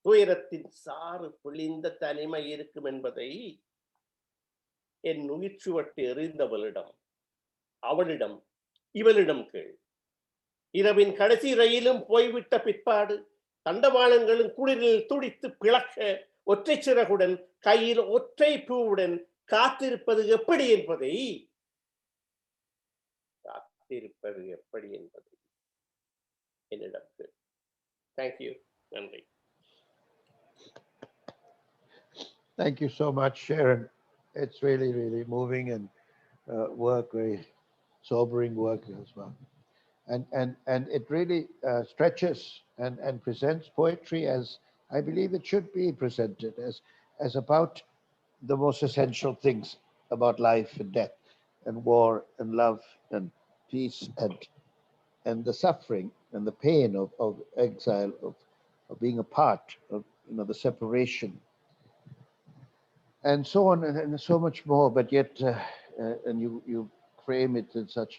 துயரத்தின் சாறு பொழிந்த தனிமை இருக்கும் என்பதை என் உயிர் சுவட்டு எறிந்தவளிடம், அவளிடம், இவளிடம் கேள், இரவின் கடைசி ரயிலும் போய்விட்ட பிற்பாடு தண்டவாளங்களும் குளிரில் துடித்து பிளக்க ஒற்றை சிறகுடன் கையில் ஒற்றை பூவுடன் காத்திருப்பது எப்படி என்பதை என்னிடம் கேள். தேங்க்யூ. நன்றி. Thank you so much, Cheran. It's really, really moving and work, very sobering work as well. And it really stretches and presents poetry as I believe it should be presented, as about the most essential things about life and death and war and love and peace and the suffering and the pain of exile, of being apart, of the separation, and so on and so much more. But yet, and you frame it in such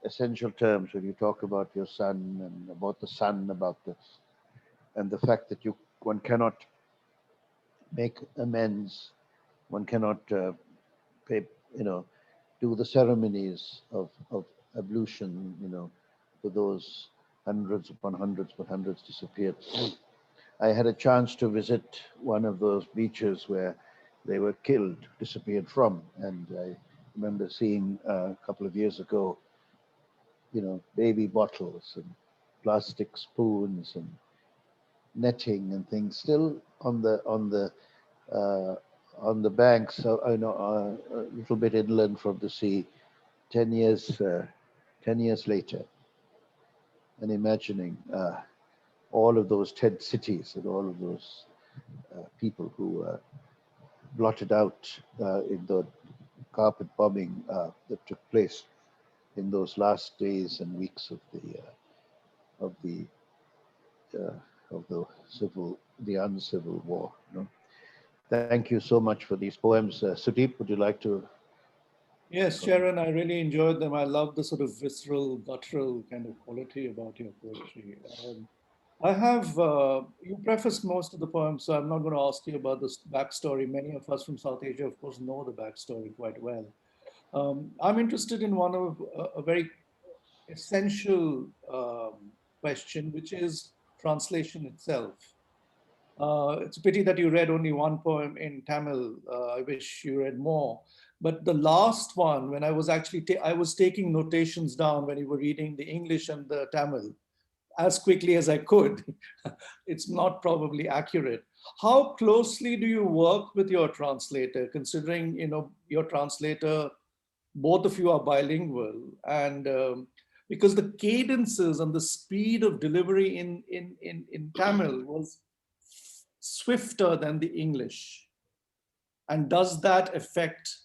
essential terms when you talk about your son and about the sun, and the fact that one cannot make amends, one cannot pay, do the ceremonies of ablution, for those hundreds upon hundreds, but hundreds disappeared. I had a chance to visit one of those beaches where they were killed, disappeared from, and I remember seeing a couple of years ago, baby bottles and plastic spoons and netting and things still on the banks, a little bit inland from the sea, 10 years later, and imagining all of those tent cities and all of those people who were blotted out in the carpet bombing that took place in those last days and weeks of the uncivil war. Thank you so much for these poems. Sudeep, would you like to? Yes, Cheran, I really enjoyed them. I love the sort of visceral, guttural kind of quality about your poetry. I have, you prefaced most of the poems, so I'm not going to ask you about this backstory. Many of us from South Asia, of course, know the backstory quite well. I'm interested in one of a very essential question, which is translation itself. It's a pity that you read only one poem in Tamil. I wish you read more. But the last one, when I was actually, I was taking notations down when you were reading the English and the Tamil as quickly as I could. It's not probably accurate. How closely do you work with your translator, considering, your translator, both of you are bilingual, and because the cadences and the speed of delivery in Tamil was swifter than the English. And does that affect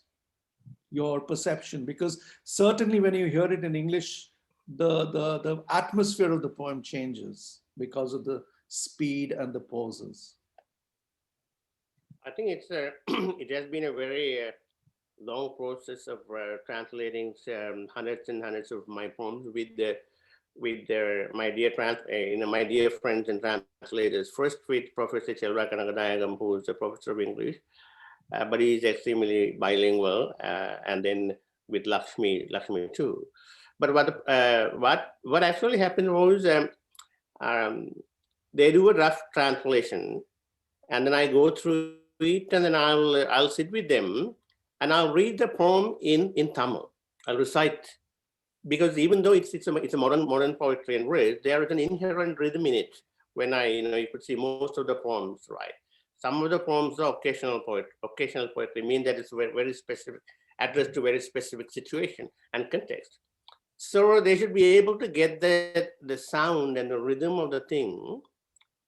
your perception? Because certainly when you hear it in English, the atmosphere of the poem changes because of the speed and the pauses. I think it's it has been a very long process of translating hundreds and hundreds of my poems my dear friends and translators. First with Professor Amirthanayagam, who is a professor of English, but he is extremely bilingual, and then with Lakshmi too. But what actually happened was um, they do a rough translation, and then I go through it, and then I'll sit with them, and I'll read the poem in Tamil. I'll recite, because even though it's a modern poetry and verse, there is an inherent rhythm in it. When you could see most of the poems, right? Some of the poems are occasional poetry, mean that it's very, very specific, addressed to very specific situation and context. So they should be able to get the sound and the rhythm of the thing,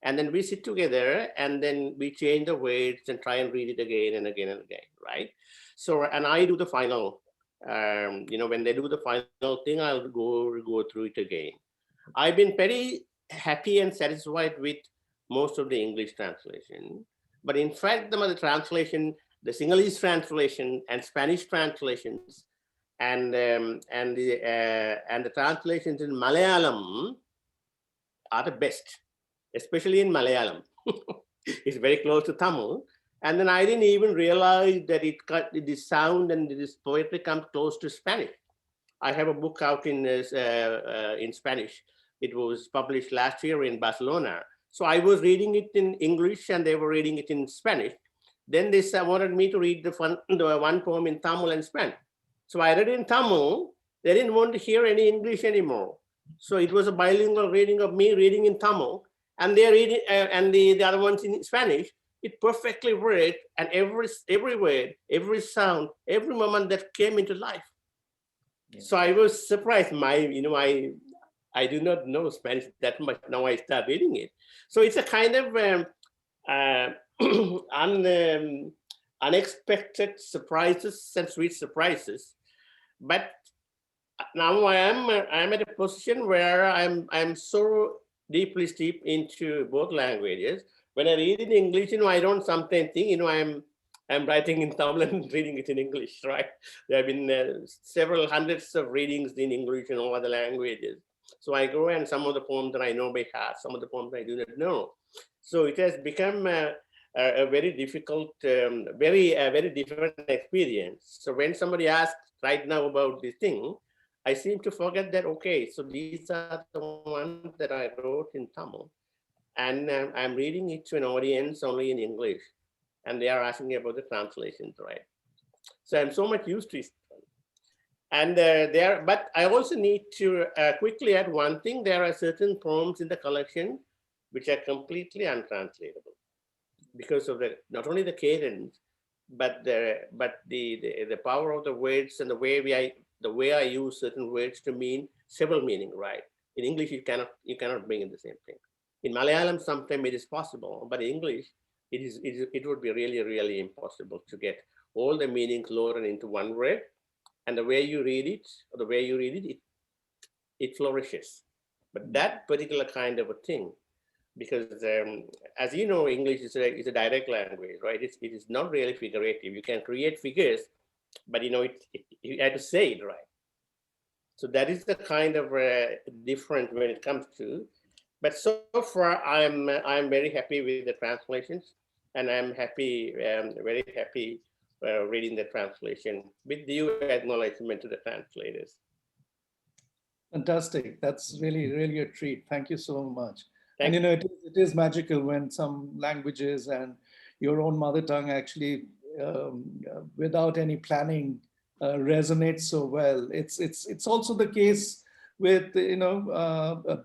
and then we sit together and then we change the words and try and read it again and again and again, right? So, and I do the final, when they do the final thing, I'll go through it again. I've been very happy and satisfied with most of the English translation, but in fact, the translation, the Sinhalese translation and Spanish translations, and the translations in Malayalam are the best, especially in Malayalam. It's very close to Tamil. And then I didn't even realize that this sound and this poetry comes close to Spanish. I have a book out in Spanish. It was published last year in Barcelona. So I was reading it in English and they were reading it in Spanish. Then they wanted me to read the one poem in Tamil and Spanish. So I read it in Tamil. They didn't want to hear any English anymore. So it was a bilingual reading of me reading in Tamil, and they're reading, and the other ones in Spanish. It perfectly worked, and every word, every sound, every moment that came into life. Yeah. So I was surprised. I do not know Spanish that much. Now I start reading it. So it's a kind of unexpected surprises and sweet surprises. But now I'm at a position where I'm so deeply steeped into both languages. When I read in English, I don't sometimes think, I'm writing in Tamil and reading it in English, right? There have been several hundreds of readings in English and all other languages. So I go, and some of the poems that I know by heart, some of the poems I do not know. So it has become a very difficult, very different experience. So when somebody asks right now about this thing, I seem to forget that, okay, so these are the ones that I wrote in Tamil, and I'm reading it to an audience only in English, and they are asking me about the translations, right? So I'm so much used to it. And but I also need to quickly add one thing. There are certain poems in the collection which are completely untranslatable because of not only the cadence, but the power of the words and the way I use certain words to mean several meanings, right? In English, you cannot bring in the same thing. In Malayalam, sometimes it is possible, but in English, it would be really, really impossible to get all the meanings loaded into one word. And the way you read it, it flourishes. But that particular kind of a thing, because as you know, English is a direct language, right? It is not really figurative. You can create figures, but you have to say it right. So that is the kind of different when it comes to. But so far, I'm very happy with the translations, and I'm very happy reading the translation with due acknowledgement to the translators. Fantastic. That's really, really a treat. Thank you so much. And it is magical when some languages and your own mother tongue actually, without any planning, resonates so well. It's also the case with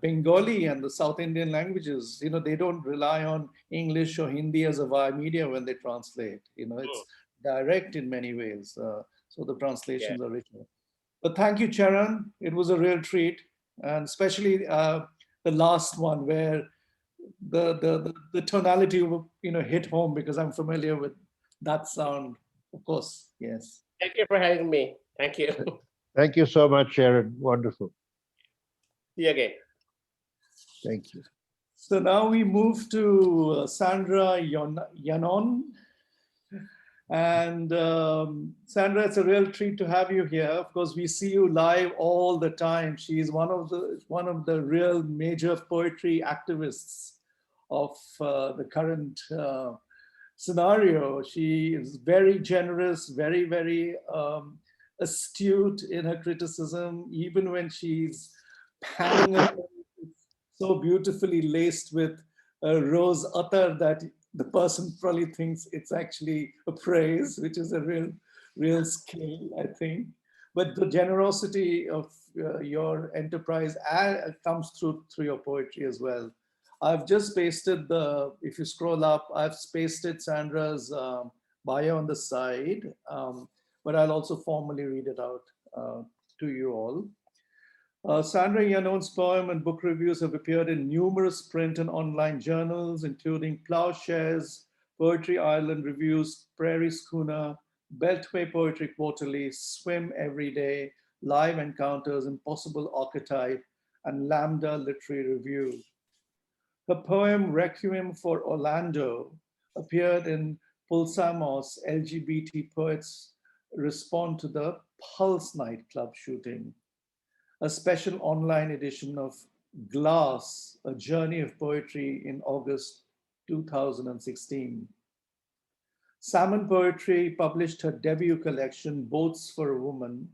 Bengali and the South Indian languages. They don't rely on English or Hindi as a via media when they translate. It's direct in many ways. So the translations are richer. But thank you, Cheran. It was a real treat, and especially the last one where the tonality hit home, because I'm familiar with that sound. Of course, yes. Thank you for having me. Thank you. Thank you so much, Cheran. Wonderful. See you again. Thank you. So now we move to Sandra Yannone And Sandra, it's a real treat to have you here. Of course, we see you live all the time. She's one of the real major poetry activists of the current scenario. She is very generous, very astute in her criticism, even when she's panning a so beautifully laced with a rose attar that the person probably thinks it's actually a praise, which is a real skill, I think. But the generosity of your enterprise comes through your poetry as well. I've just pasted if you scroll up, I've pasted Sandra's bio on the side, but I'll also formally read it out to you all. Sandra Yannone's poem and book reviews have appeared in numerous print and online journals, including Plowshares, Poetry Island Reviews, Prairie Schooner, Beltway Poetry Quarterly, Swim Every Day, Live Encounters, Impossible Archetype, and Lambda Literary Review. Her poem Requiem for Orlando appeared in Pulsamos LGBT Poets Respond to the Pulse nightclub shooting, a special online edition of Glass, A Journey of Poetry in August 2016. Salmon Poetry published her debut collection, Boats for Women,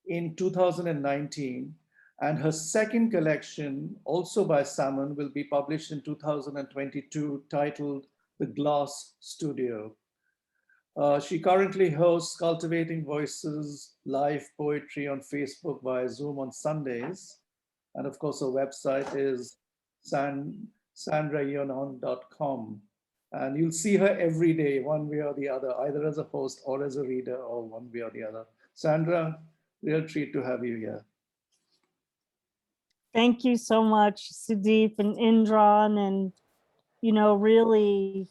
in 2019, and her second collection, also by Salmon, will be published in 2022, titled The Glass Studio. She currently hosts Cultivating Voices live poetry on Facebook via Zoom on Sundays. And of course, her website is sandrayannone.com. And you'll see her every day, one way or the other, either as a host or as a reader, or one way or the other. Sandra, real treat to have you here. Thank you so much, Sudeep and Indran. And, really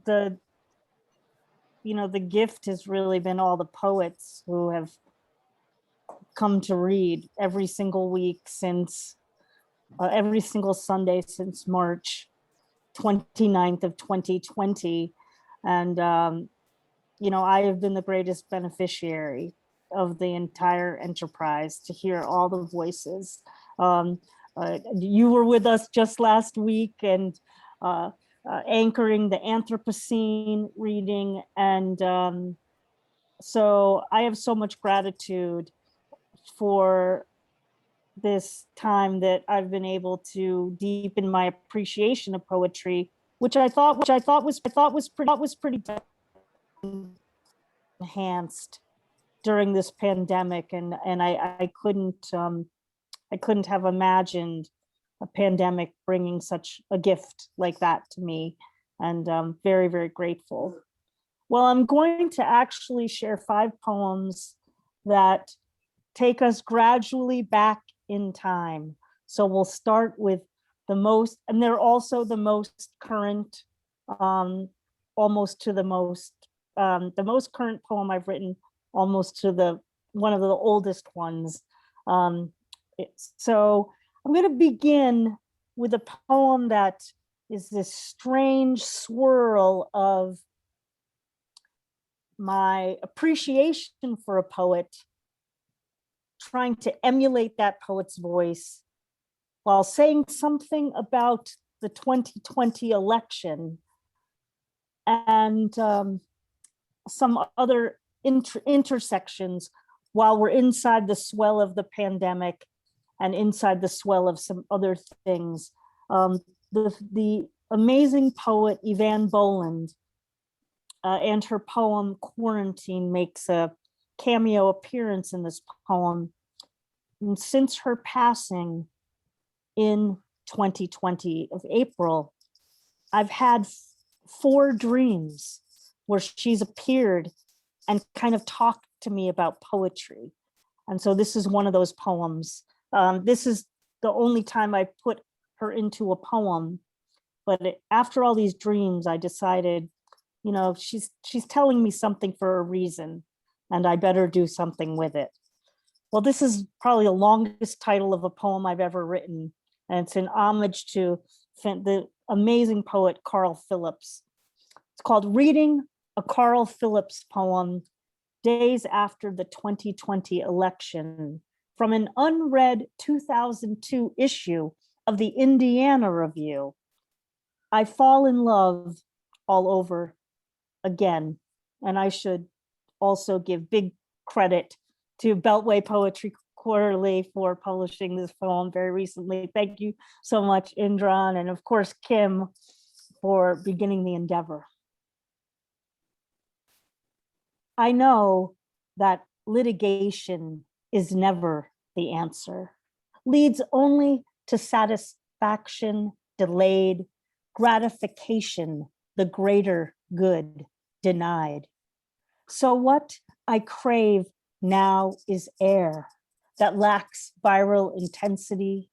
the gift has really been all the poets who have come to read every single week since, every single Sunday since March 29th of 2020. And, I have been the greatest beneficiary of the entire enterprise to hear all the voices. You were with us just last week and anchoring the Anthropocene reading. And so I have so much gratitude for this time that I've been able to deepen my appreciation of poetry, which I thought was pretty enhanced during this pandemic. And I couldn't have imagined a pandemic bringing such a gift like that to me. And I'm very grateful. Well, I'm going to actually share 5 poems that take us gradually back in time. So we'll start with the most, and they're also the most current, almost to the most current poem I've written, almost to one of the oldest ones. So I'm going to begin with a poem that is this strange swirl of my appreciation for a poet, trying to emulate that poet's voice while saying something about the 2020 election and some other intersections while we're inside the swell of the pandemic and inside the swell of some other things. The amazing poet Evan Boland and her poem Quarantine makes a cameo appearance in this poem. And since her passing in 2020 of April, I've had 4 dreams where she's appeared and kind of talked to me about poetry. And so this is one of those poems. This is the only time I put her into a poem. But after all these dreams, I decided, she's telling me something for a reason, and I better do something with it. Well, this is probably the longest title of a poem I've ever written, and it's an homage to the amazing poet Carl Phillips. It's called Reading a Carl Phillips Poem, Days After the 2020 Election, from an unread 2002 issue of the Indiana Review. I fall in love all over again. And I should also give big credit to Beltway Poetry Quarterly for publishing this poem very recently. Thank you so much, Indran, and of course, Kim, for beginning the endeavor. I know that litigation is never the answer, leads only to satisfaction delayed, gratification, the greater good denied. So what I crave now is air that lacks viral intensity.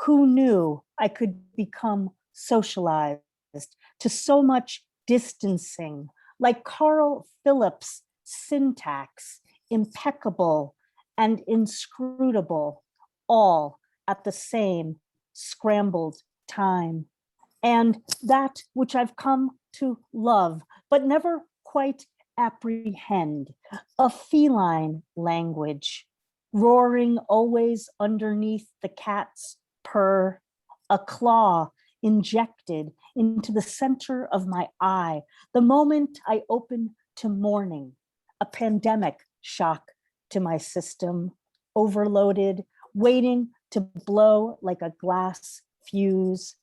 Who knew I could become socialized to so much distancing, like Carl Phillips' syntax, impeccable and inscrutable, all at the same scrambled time. And that which I've come to love, but never quite apprehend, a feline language, roaring always underneath the cat's purr, a claw injected into the center of my eye, the moment I open to morning, a pandemic shock to my system, overloaded, waiting to blow like a glass fuse.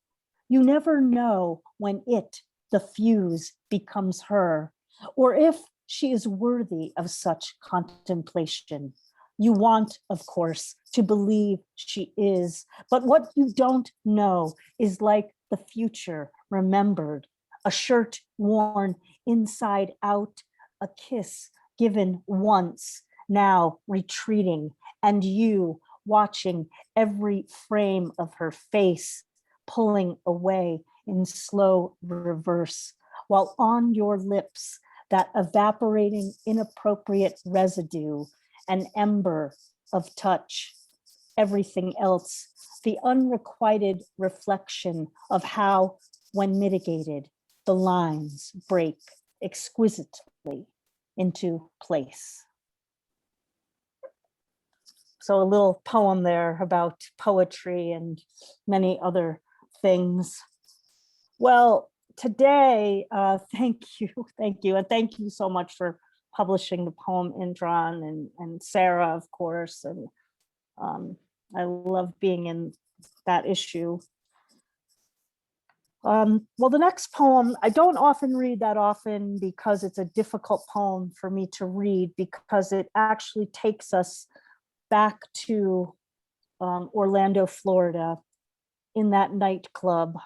You never know when it, the fuse, becomes her, or if she is worthy of such contemplation. You want, of course, to believe she is, but what you don't know is like the future remembered, a shirt worn inside out, a kiss given once, now retreating, and you watching every frame of her face, pulling away in slow reverse, while on your lips, that evaporating inappropriate residue, an ember of touch, everything else, the unrequited reflection of how, when mitigated, the lines break exquisitely into place. So a little poem there about poetry and many other things. Well, today, thank you, and thank you so much for publishing the poem, Indran, and Sarah, of course, and I love being in that issue. Well, the next poem, I don't often read that often because it's a difficult poem for me to read, because it actually takes us back to Orlando, Florida, in that nightclub.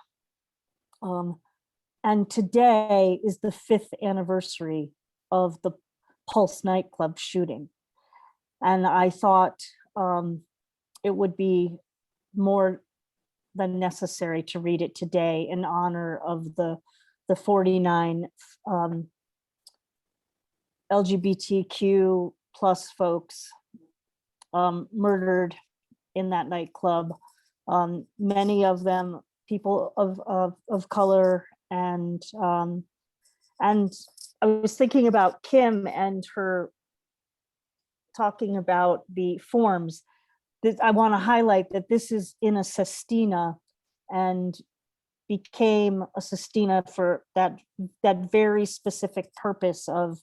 And today is the 5th anniversary of the Pulse nightclub shooting. And I thought it would be more than necessary to read it today in honor of the 49 LGBTQ plus folks murdered in that nightclub. Many of them people of color, and I was thinking about Kim and her talking about the forms. I want to highlight that this is in a sestina and became a sestina for that very specific purpose of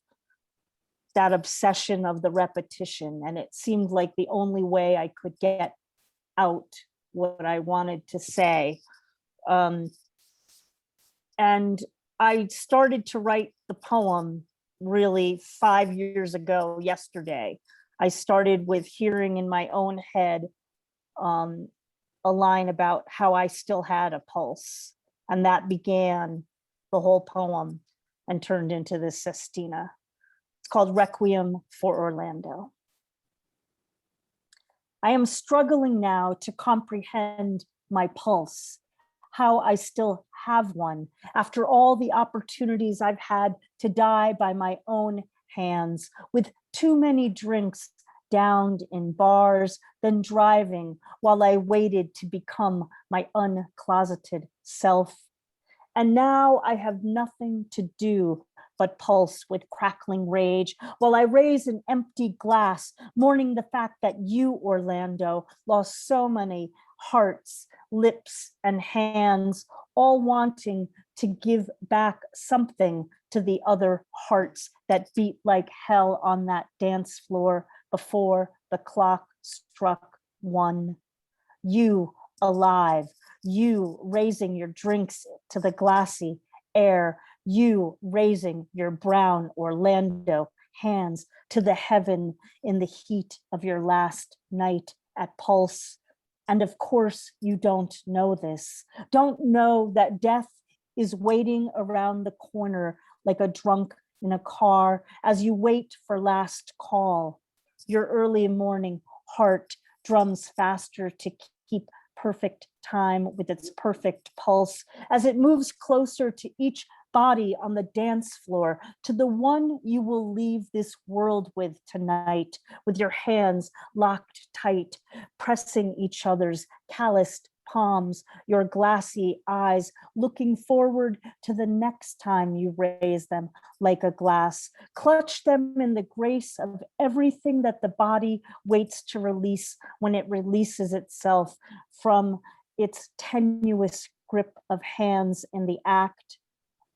that obsession of the repetition. And it seemed like the only way I could get out what I wanted to say. And I started to write the poem really 5 years ago yesterday. I started with hearing in my own head a line about how I still had a pulse. And that began the whole poem and turned into this sestina. It's called Requiem for Orlando. I am struggling now to comprehend my pulse, how I still have one after all the opportunities I've had to die by my own hands, with too many drinks downed in bars, then driving while I waited to become my uncloseted self. And now I have nothing to do but pulse with crackling rage while I raise an empty glass, mourning the fact that you, Orlando, lost so many hearts, lips, and hands, all wanting to give back something to the other hearts that beat like hell on that dance floor before the clock struck 1. You alive, you raising your drinks to the glassy air, you raising your brown Orlando hands to the heaven in the heat of your last night at Pulse. And of course, you don't know this. Don't know that death is waiting around the corner like a drunk in a car as you wait for last call. Your early morning heart drums faster to keep perfect time with its perfect pulse as it moves closer to each body on the dance floor, to the one you will leave this world with tonight, with your hands locked tight, pressing each other's calloused palms, your glassy eyes looking forward to the next time you raise them like a glass. Clutch them in the grace of everything that the body waits to release when it releases itself from its tenuous grip of hands in the act.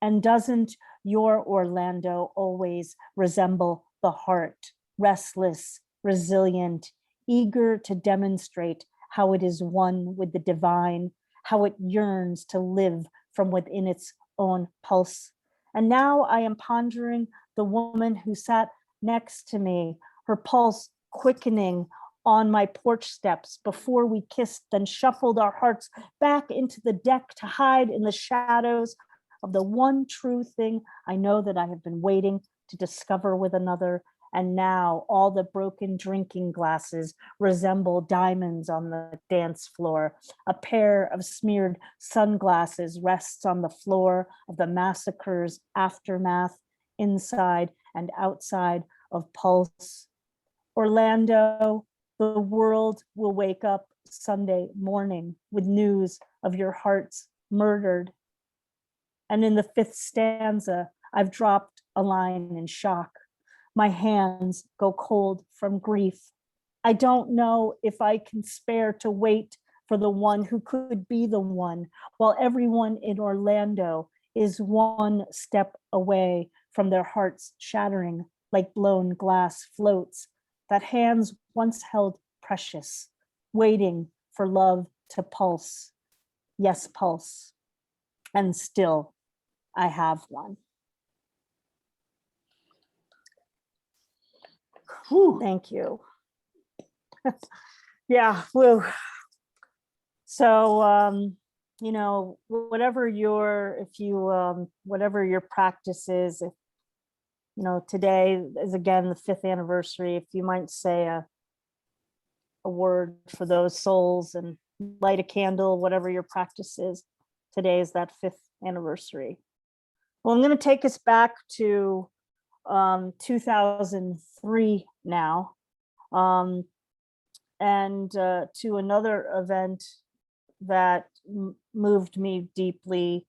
And doesn't your Orlando always resemble the heart, restless, resilient, eager to demonstrate how it is one with the divine, how it yearns to live from within its own pulse? And now I am pondering the woman who sat next to me, her pulse quickening on my porch steps before we kissed, then shuffled our hearts back into the deck to hide in the shadows of the one true thing I know that I have been waiting to discover with another. And now all the broken drinking glasses resemble diamonds on the dance floor. A pair of smeared sunglasses rests on the floor of the massacre's aftermath, inside and outside of Pulse. Orlando, the world will wake up Sunday morning with news of your hearts murdered. And in the 5th stanza, I've dropped a line in shock. My hands go cold from grief. I don't know if I can spare to wait for the one who could be the one, while everyone in Orlando is one step away from their hearts shattering like blown glass floats that hands once held precious, waiting for love to pulse. Yes, pulse. And still, I have one. Whew. Thank you. Yeah, woo. So, you know, whatever your, whatever your practice is, if, you know, today is again the 5th anniversary, if you might say a word for those souls and light a candle, whatever your practice is, today is that 5th anniversary. Well, I'm going to take us back to 2003 now, and to another event that moved me deeply,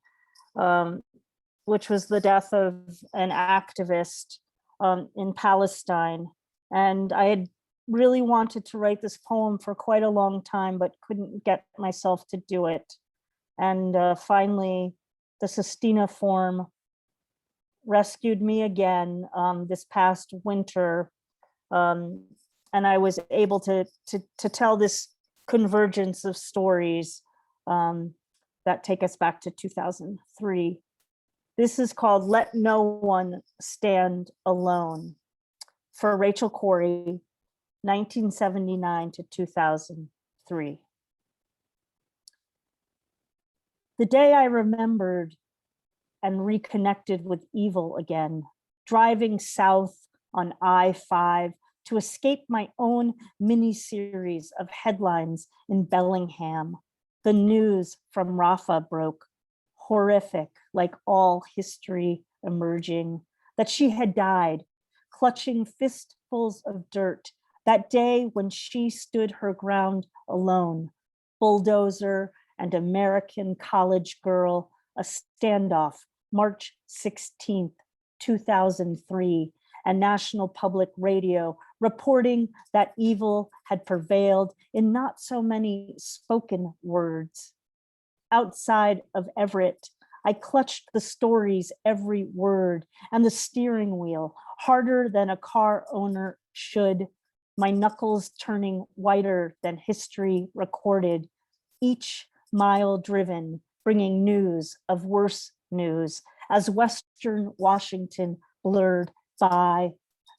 which was the death of an activist in Palestine. And I had really wanted to write this poem for quite a long time, but couldn't get myself to do it. And finally, the Sestina form rescued me again this past winter. And I was able to tell this convergence of stories that take us back to 2003. This is called Let No One Stand Alone, for Rachel Corrie, 1979 to 2003. The day I remembered and reconnected with evil again, driving south on I-5 to escape my own mini-series of headlines in Bellingham. The news from Rafah broke, horrific, like all history emerging, that she had died, clutching fistfuls of dirt, that day when she stood her ground alone, bulldozer and American college girl a standoff, March 16th, 2003, and National Public Radio reporting that evil had prevailed in not so many spoken words. Outside of Everett, I clutched the story's every word and the steering wheel harder than a car owner should, my knuckles turning whiter than history recorded, each mile driven, bringing news of worse news as Western Washington blurred by.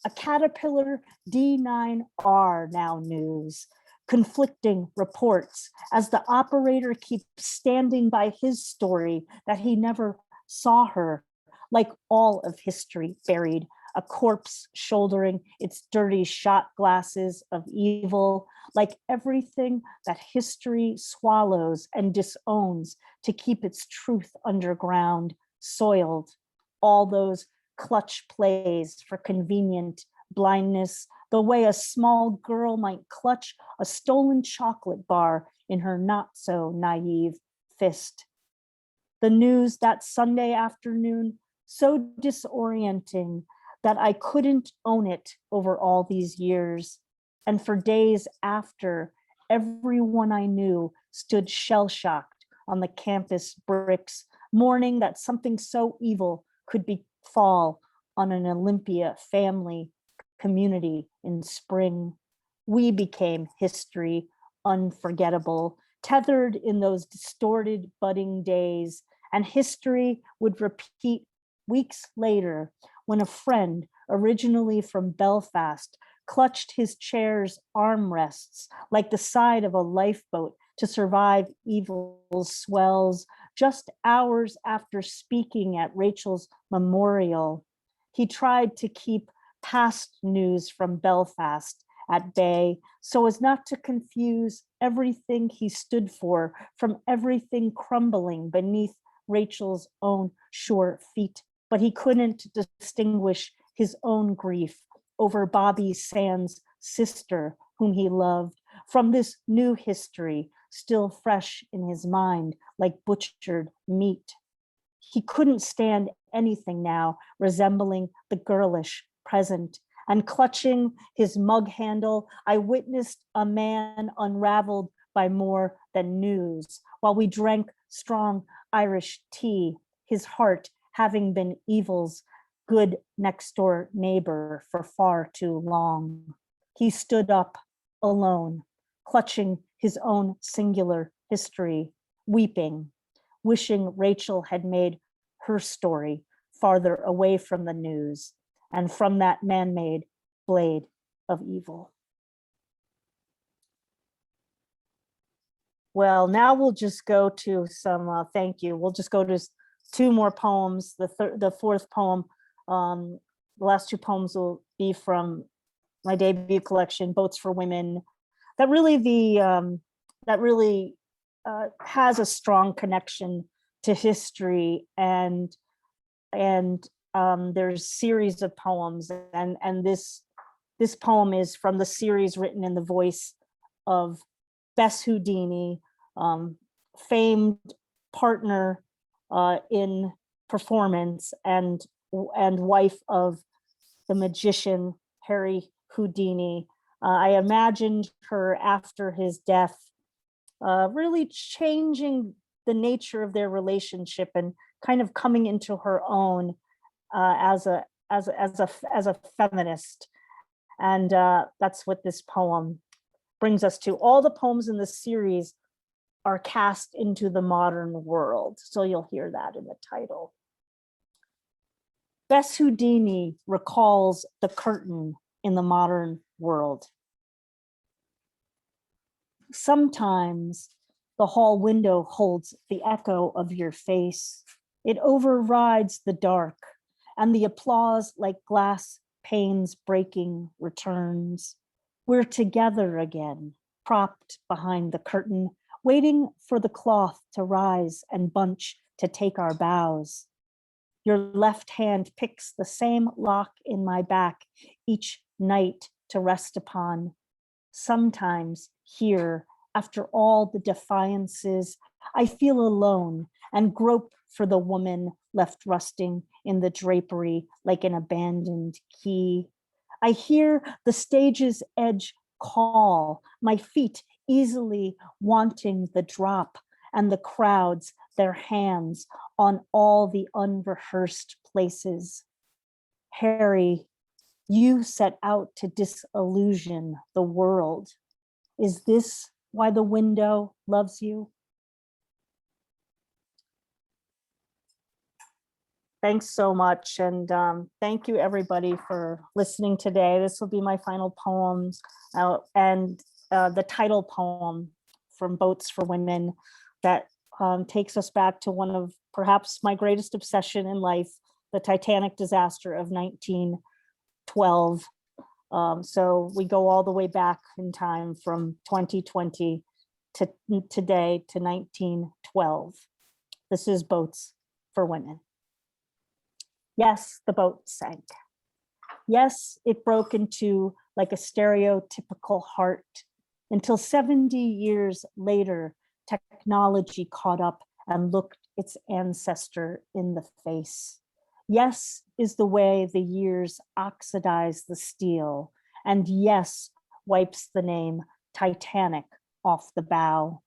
A Caterpillar D9R now news, conflicting reports as the operator keeps standing by his story that he never saw her, like all of history buried, a corpse shouldering its dirty shot glasses of evil, like everything that history swallows and disowns to keep its truth underground, soiled. All those clutch plays for convenient blindness, the way a small girl might clutch a stolen chocolate bar in her not so naive fist. The news that Sunday afternoon, so disorienting that I couldn't own it over all these years. And for days after, everyone I knew stood shell-shocked on the campus bricks, mourning that something so evil could befall on an Olympia family community in spring. We became history, unforgettable, tethered in those distorted budding days, and history would repeat weeks later when a friend, originally from Belfast, clutched his chair's armrests like the side of a lifeboat to survive evil's swells, just hours after speaking at Rachel's memorial. He tried to keep past news from Belfast at bay so as not to confuse everything he stood for from everything crumbling beneath Rachel's own sure feet. But he couldn't distinguish his own grief over Bobby Sands' sister, whom he loved, from this new history still fresh in his mind like butchered meat. He couldn't stand anything now resembling the girlish present, and clutching his mug handle, I witnessed a man unraveled by more than news while we drank strong Irish tea, his heart having been evil's good next door neighbor for far too long. He stood up alone, clutching his own singular history, weeping, wishing Rachel had made her story farther away from the news and from that man-made blade of evil. Well, now we'll just go to some, thank you. We'll just go to two more poems. The fourth poem, the last two poems will be from my debut collection, Boats for Women. That really has a strong connection to history, and there's series of poems, and this poem is from the series written in the voice of Bess Houdini, famed partner in performance and wife of the magician Harry Houdini. I imagined her after his death, really changing the nature of their relationship and kind of coming into her own as a feminist. And that's what this poem brings us to. All the poems in this series are cast into the modern world, so you'll hear that in the title. Bess Houdini recalls the curtain in the modern world. Sometimes the hall window holds the echo of your face. It overrides the dark, and the applause like glass panes breaking returns. We're together again, propped behind the curtain, waiting for the cloth to rise and bunch to take our bows. Your left hand picks the same lock in my back each night to rest upon. Sometimes here, after all the defiances, I feel alone and grope for the woman left rusting in the drapery like an abandoned key. I hear the stage's edge call, my feet easily wanting the drop, and the crowds, their hands on all the unrehearsed places. Harry, you set out to disillusion the world. Is this why the window loves you? Thanks so much. And thank you everybody for listening today. This will be my final poem and the title poem from Boats for Women that takes us back to one of perhaps my greatest obsession in life, the Titanic disaster of 1912. So we go all the way back in time from 2020 to today to 1912. This is Boats for Women. Yes, the boat sank. Yes, it broke into like a stereotypical heart until 70 years later, technology caught up and looked its ancestor in the face. Yes is the way the years oxidize the steel, and yes wipes the name Titanic off the bow.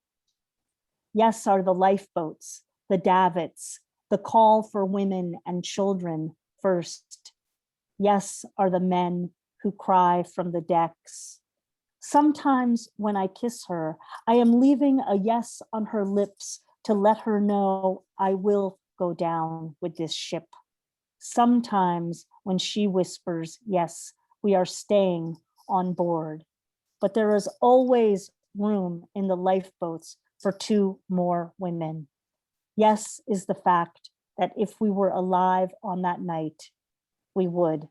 Yes are the lifeboats, the davits, the call for women and children first. Yes are the men who cry from the decks. Sometimes when I kiss her, I am leaving a yes on her lips to let her know I will go down with this ship. Sometimes when she whispers, yes, we are staying on board, but there is always room in the lifeboats for 2 more women. Yes is the fact that if we were alive on that night, we would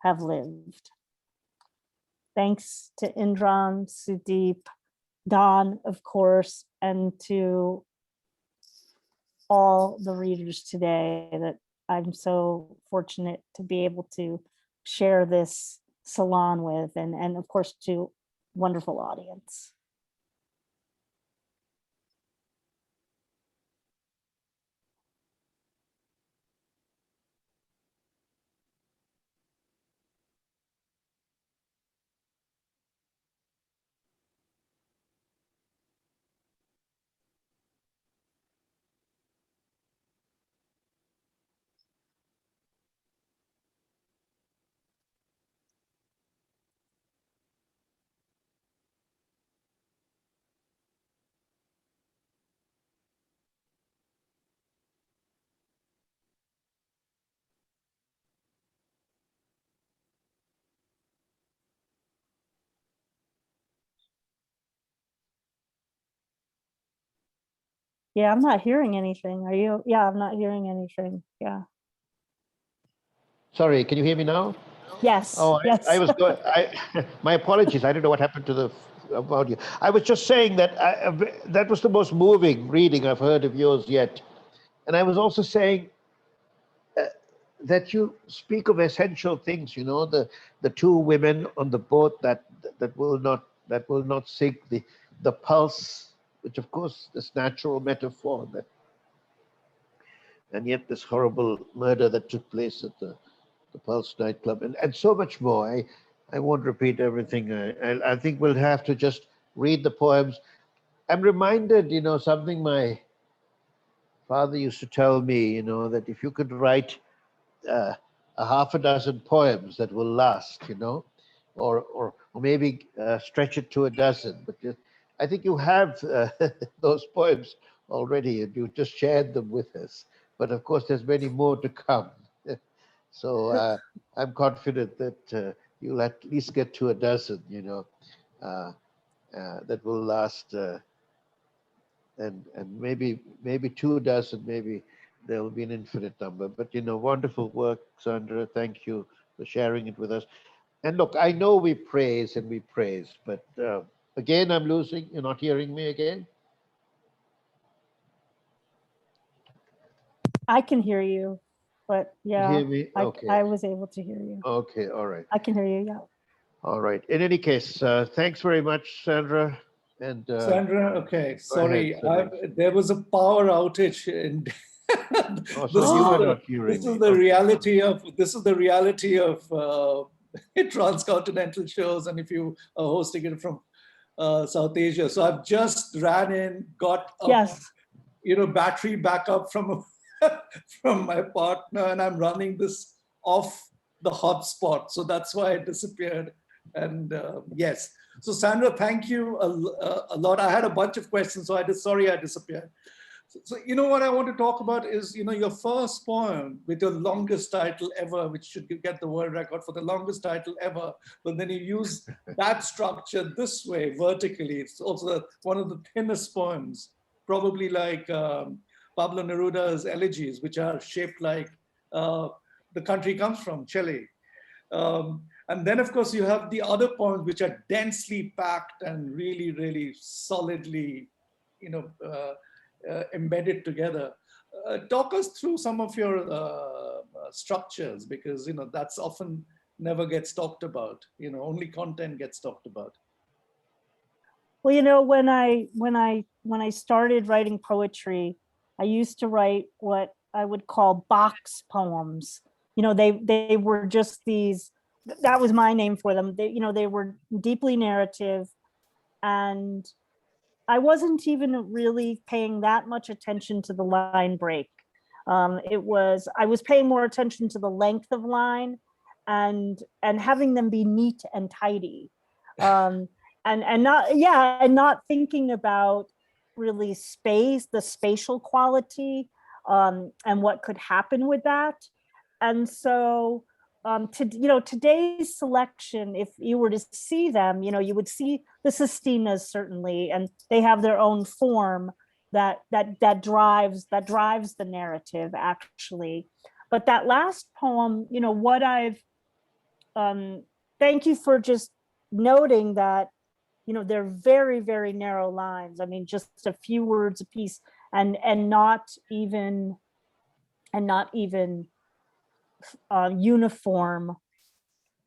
have lived. Thanks to Indran, Sudeep, Don, of course, and to all the readers today that I'm so fortunate to be able to share this salon with, and of course to wonderful audience. Yeah, I'm not hearing anything. Are you? Yeah, I'm not hearing anything. Yeah. Sorry, can you hear me now? Yes. Oh, Yes. I was going. My apologies. I don't know what happened to the audio. I was just saying that that was the most moving reading I've heard of yours yet, and I was also saying that you speak of essential things. You know, the 2 women on the boat that will not sink. The pulse, which of course this natural metaphor that, and yet this horrible murder that took place at the Pulse nightclub, and so much more. I won't repeat everything. I think we'll have to just read the poems. I'm reminded, you know, something my father used to tell me, you know, that if you could write a half a dozen poems that will last, you know, or maybe stretch it to a dozen. But I think you have those poems already, and you just shared them with us. But of course, there's many more to come. So I'm confident that you'll at least get to a dozen, you know, that will last, and maybe 2 dozen, maybe there will be an infinite number. But you know, wonderful work, Sandra. Thank you for sharing it with us. And look, I know we praise and we praise, but again, I'm losing. You're not hearing me again? I can hear you, but You yeah, hear me? Okay. I was able to hear you. Okay, all right. I can hear you, yeah. All right. In any case, thanks very much, Sandra. And Sandra, okay, go ahead, sorry, Sudeep. there was a power outage in Oh, This so you is were the- not hearing this is me. the Okay. reality of transcontinental shows, and if you are hosting it from South Asia. So I've just ran in, got a Yes. battery backup from from my partner, and I'm running this off the hotspot. So that's why it disappeared. And yes, so Sandra, thank you a lot. I had a bunch of questions, so sorry I disappeared. So what I want to talk about is your first poem with your longest title ever, which should get the world record for the longest title ever. But then you use that structure this way, vertically. It's also one of the thinnest poems, probably like Pablo Neruda's elegies, which are shaped like the country comes from, Chile. And then, of course, you have the other poems, which are densely packed and really, really solidly, embedded together. Talk us through some of your structures, because that's often never gets talked about. Only content gets talked about. Well, when I started writing poetry, I used to write what I would call box poems. They were just these. That was my name for them. They were deeply narrative, and I wasn't even really paying that much attention to the line break. I was paying more attention to the length of line and having them be neat and tidy. And not thinking about really the spatial quality, and what could happen with that. And so today's selection, if you were to see them, you would see the sestinas, certainly, and they have their own form that drives the narrative, actually. But that last poem, what I've thank you for just noting that they're very, very narrow lines. I mean, just a few words a piece, and not even uniform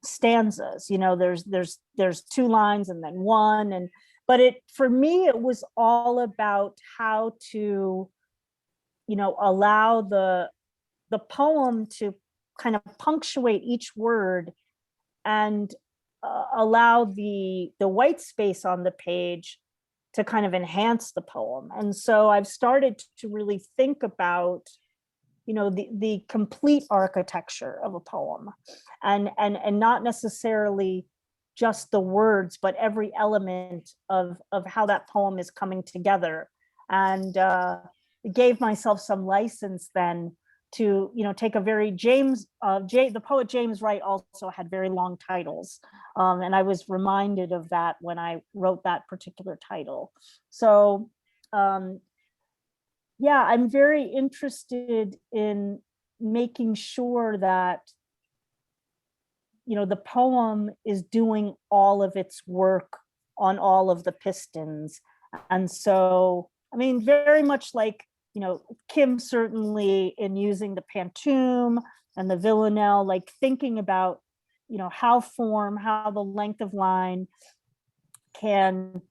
stanzas. There's two lines and then one, but for me it was all about how to allow the poem to kind of punctuate each word, and allow the white space on the page to kind of enhance the poem. And so I've started to really think about the complete architecture of a poem, and not necessarily just the words, but every element of how that poem is coming together. And gave myself some license then to take a very the poet James Wright also had very long titles, and I was reminded of that when I wrote that particular title. So yeah, I'm very interested in making sure that the poem is doing all of its work on all of the pistons. And so, I mean, very much like Kim, certainly, in using the pantoum and the villanelle, like thinking about how the length of line can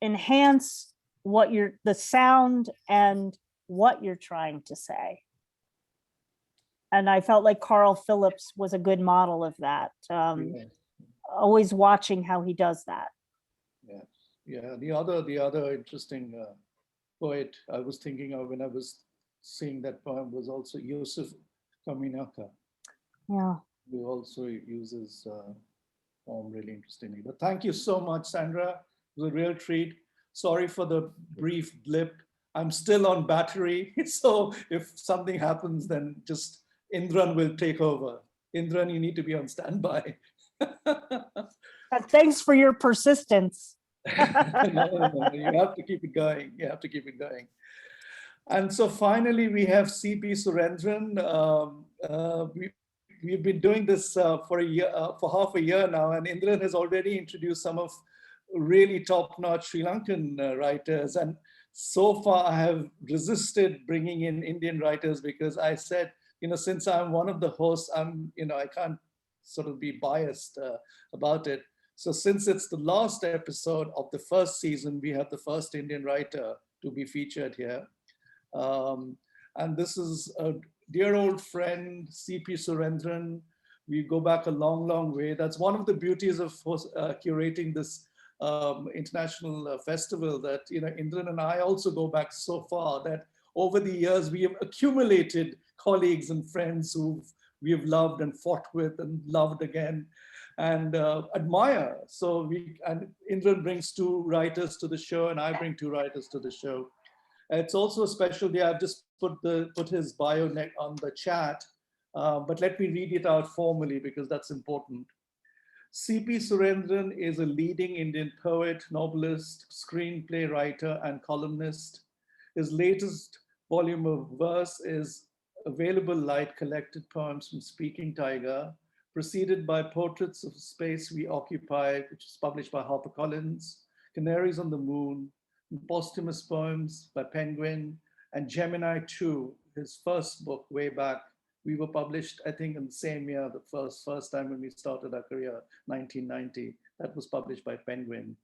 enhance the sound and what you're trying to say. And I felt like Carl Phillips was a good model of that. Always watching how he does that. Yeah. The other interesting poet I was thinking of when I was seeing that poem was also Yusuf Kaminaka. Yeah. Who also uses poem really interestingly. But thank you so much, Sandra. It was a real treat. Sorry for the brief blip. I'm still on battery. So if something happens, then just Indran will take over. Indran, you need to be on standby. Thanks for your persistence. No, you have to keep it going. You have to keep it going. And so finally, we have C.P. Surendran. We've been doing this for a year, for half a year now, and Indran has already introduced some of really top-notch Sri Lankan writers. And so far, I have resisted bringing in Indian writers because I said, since I'm one of the hosts, I can't sort of be biased about it. So since it's the last episode of the first season, we have the first Indian writer to be featured here. And this is a dear old friend, C.P. Surendran. We go back a long, long way. That's one of the beauties of curating this international festival, that Indran and I also go back so far that over the years we have accumulated colleagues and friends who we have loved and fought with and loved again and admire. So and Indran brings 2 writers to the show and I bring 2 writers to the show. It's also a special day. I've just put his bio on the chat, but let me read it out formally because that's important. C.P. Surendran is a leading Indian poet, novelist, screenplay writer, and columnist. His latest volume of verse is Available Light, Collected Poems from Speaking Tiger, preceded by Portraits of Space We Occupy, which is published by HarperCollins, Canaries on the Moon, and posthumous poems by Penguin, and Gemini 2, his first book way back. We were published, I think, in the same year, the first time when we started our career, 1990. That was published by Penguin.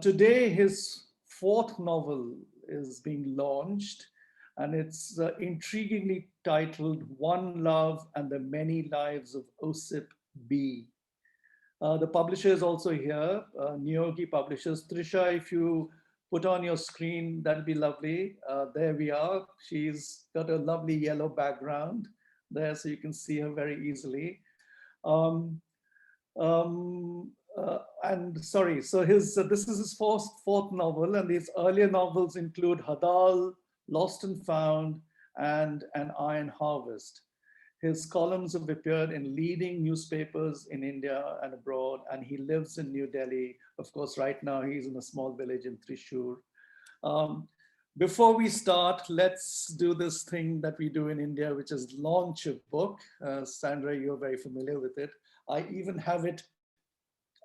Today, his 4th novel is being launched, and it's intriguingly titled One Love and the Many Lives of Osip B. The publisher is also here, Niyogi Publishers. Trisha, if you put on your screen, that'd be lovely. There we are. She's got a lovely yellow background there, so you can see her very easily. And sorry, so this is his 4th novel, and his earlier novels include Hadal, Lost and Found, and An Iron Harvest. His columns have appeared in leading newspapers in India and abroad, and he lives in New Delhi. Of course, right now he's in a small village in Thrissur. Before we start, let's do this thing that we do in India, which is launch a book. Sandra, you're very familiar with it. I even have it.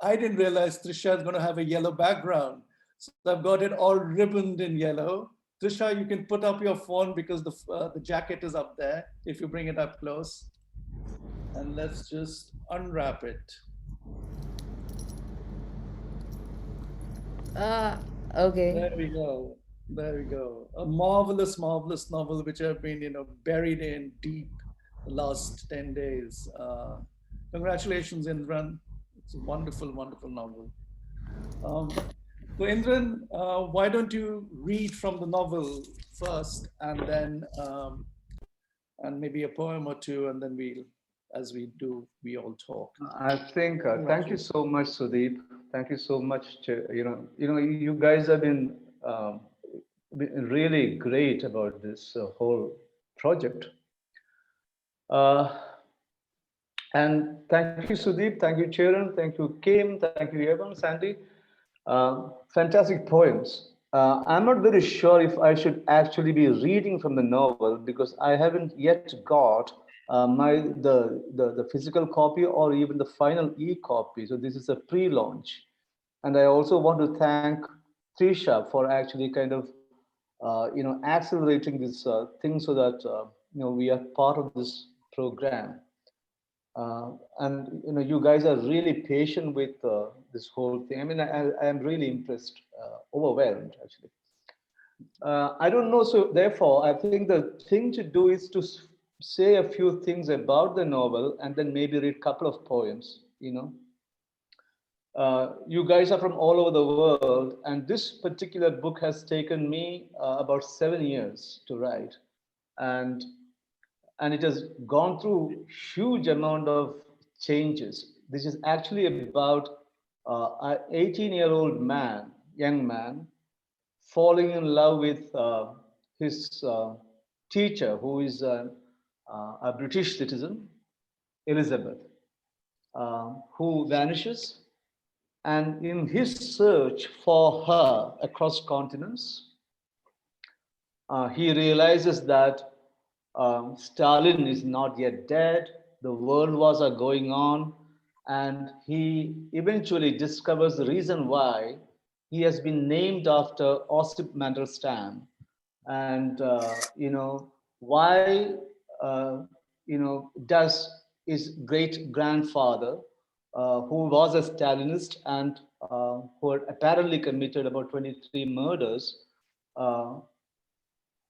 I didn't realize Trisha is going to have a yellow background. So I've got it all ribboned in yellow. Trisha, you can put up your phone because the jacket is up there if you bring it up close. And let's just unwrap it. Okay. There we go. There we go. A marvelous, marvelous novel which I've been, buried in deep the last 10 days. Congratulations, Indran. It's a wonderful, wonderful novel. So Indran, why don't you read from the novel first, and then and maybe a poem or 2, and then as we do, we all talk. I think. Thank you so much, Sudeep. Thank you so much. You guys have been really great about this whole project. And thank you, Sudeep. Thank you, Cheran. Thank you, Kim. Thank you, Evan, Sandy. Fantastic poems. I'm not very sure if I should actually be reading from the novel because I haven't yet got the physical copy or even the final e-copy. So this is a pre-launch. And I also want to thank Trisha for actually kind of accelerating this thing so that we are part of this program. And you guys are really patient with this whole thing. I mean, I am really impressed, overwhelmed actually. I don't know, so therefore I think the thing to do is to say a few things about the novel and then maybe read a couple of poems. You guys are from all over the world, and this particular book has taken me about 7 years to write, and it has gone through huge amount of changes. This is actually about an 18-year-old man, young man, falling in love with his teacher, who is a British citizen, Elizabeth, who vanishes. And in his search for her across continents, he realizes that Stalin is not yet dead, the world wars are going on, and he eventually discovers the reason why he has been named after Osip Mandelstam, and why does his great grandfather, who was a Stalinist and who had apparently committed about 23 murders,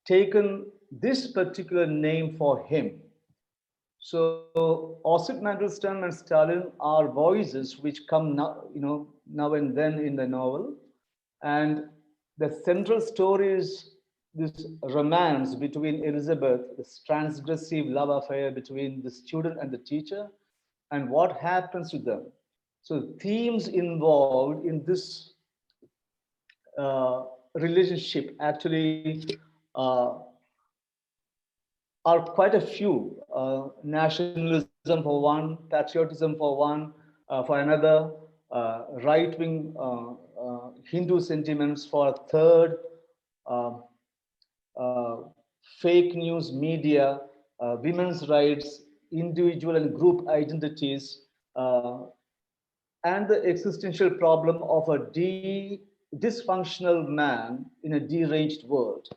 taken this particular name for him. So Osip Mandelstam and Stalin are voices which come now, now and then in the novel. And the central story is this romance between Elizabeth, this transgressive love affair between the student and the teacher, and what happens to them. So themes involved in this relationship actually are quite a few. Nationalism for one, patriotism for one, for another, right-wing Hindu sentiments for a third, uh, uh, fake news media, women's rights, individual and group identities, and the existential problem of a dysfunctional man in a deranged world.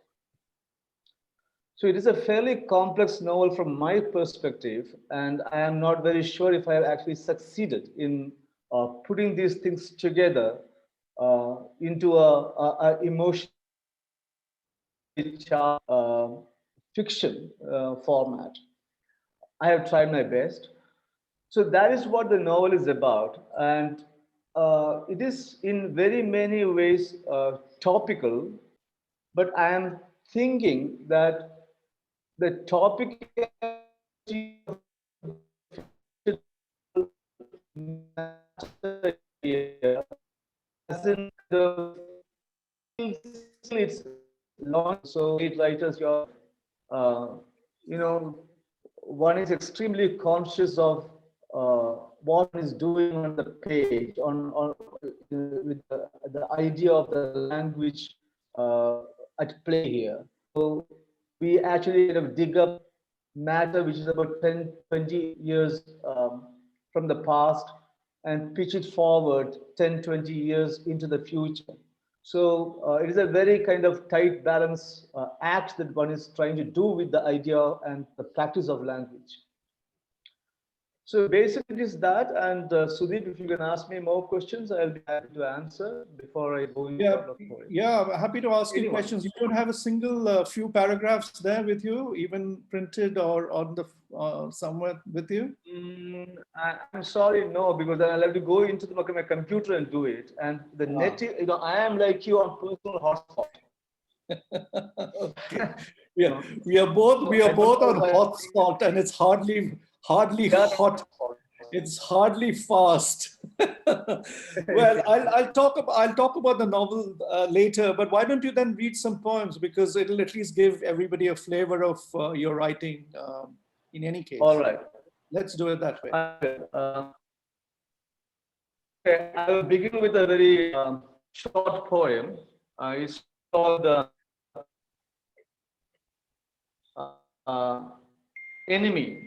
So it is a fairly complex novel from my perspective, and I am not very sure if I have actually succeeded in putting these things together into a emotionally charged fiction format. I have tried my best. So that is what the novel is about, and it is in very many ways topical, but I am thinking that the topic as in the it's long. So great writers, uh, you know, one is extremely conscious of what one is doing on the page, on with the idea of the language at play here. So we actually kind of dig up matter which is about 10, 20 years from the past and pitch it forward 10, 20 years into the future. So it is a very kind of tight balance act that one is trying to do with the idea and the practice of language. So basically it is that, and Sudeep, if you can ask me more questions, I'll be happy to answer before I go into Yeah, I'm happy to ask you questions. You don't have a single few paragraphs there with you, even printed or on the somewhere with you? I'm sorry, no, because then I'll have to go into my computer and do it. And the net, I am like you on personal hotspot. Okay. We are both on hotspot, and it's hardly hot. It's hardly fast. Well, I'll talk about the novel later, but why don't you then read some poems, because it'll at least give everybody a flavor of your writing. In any case, all right, let's do it that way. Okay, I will begin with a very short poem. It's called Enemy.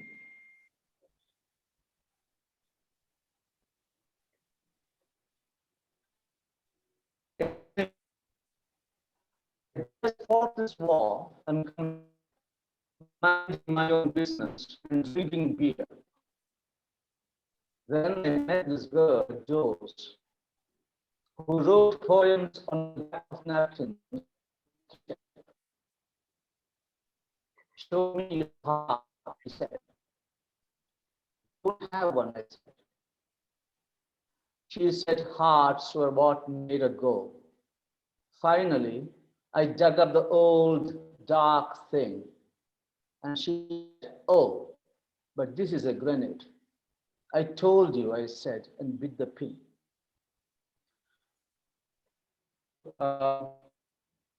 I just fought this war and minding my own business and drinking beer. Then I met this girl, Joes, who wrote poems on the back of napkins. Show me your heart, he said. Don't have one, I said. She said hearts were what made her go. Finally, I dug up the old dark thing, and she said, oh, but this is a grenade. I told you, I said, and bit the pin.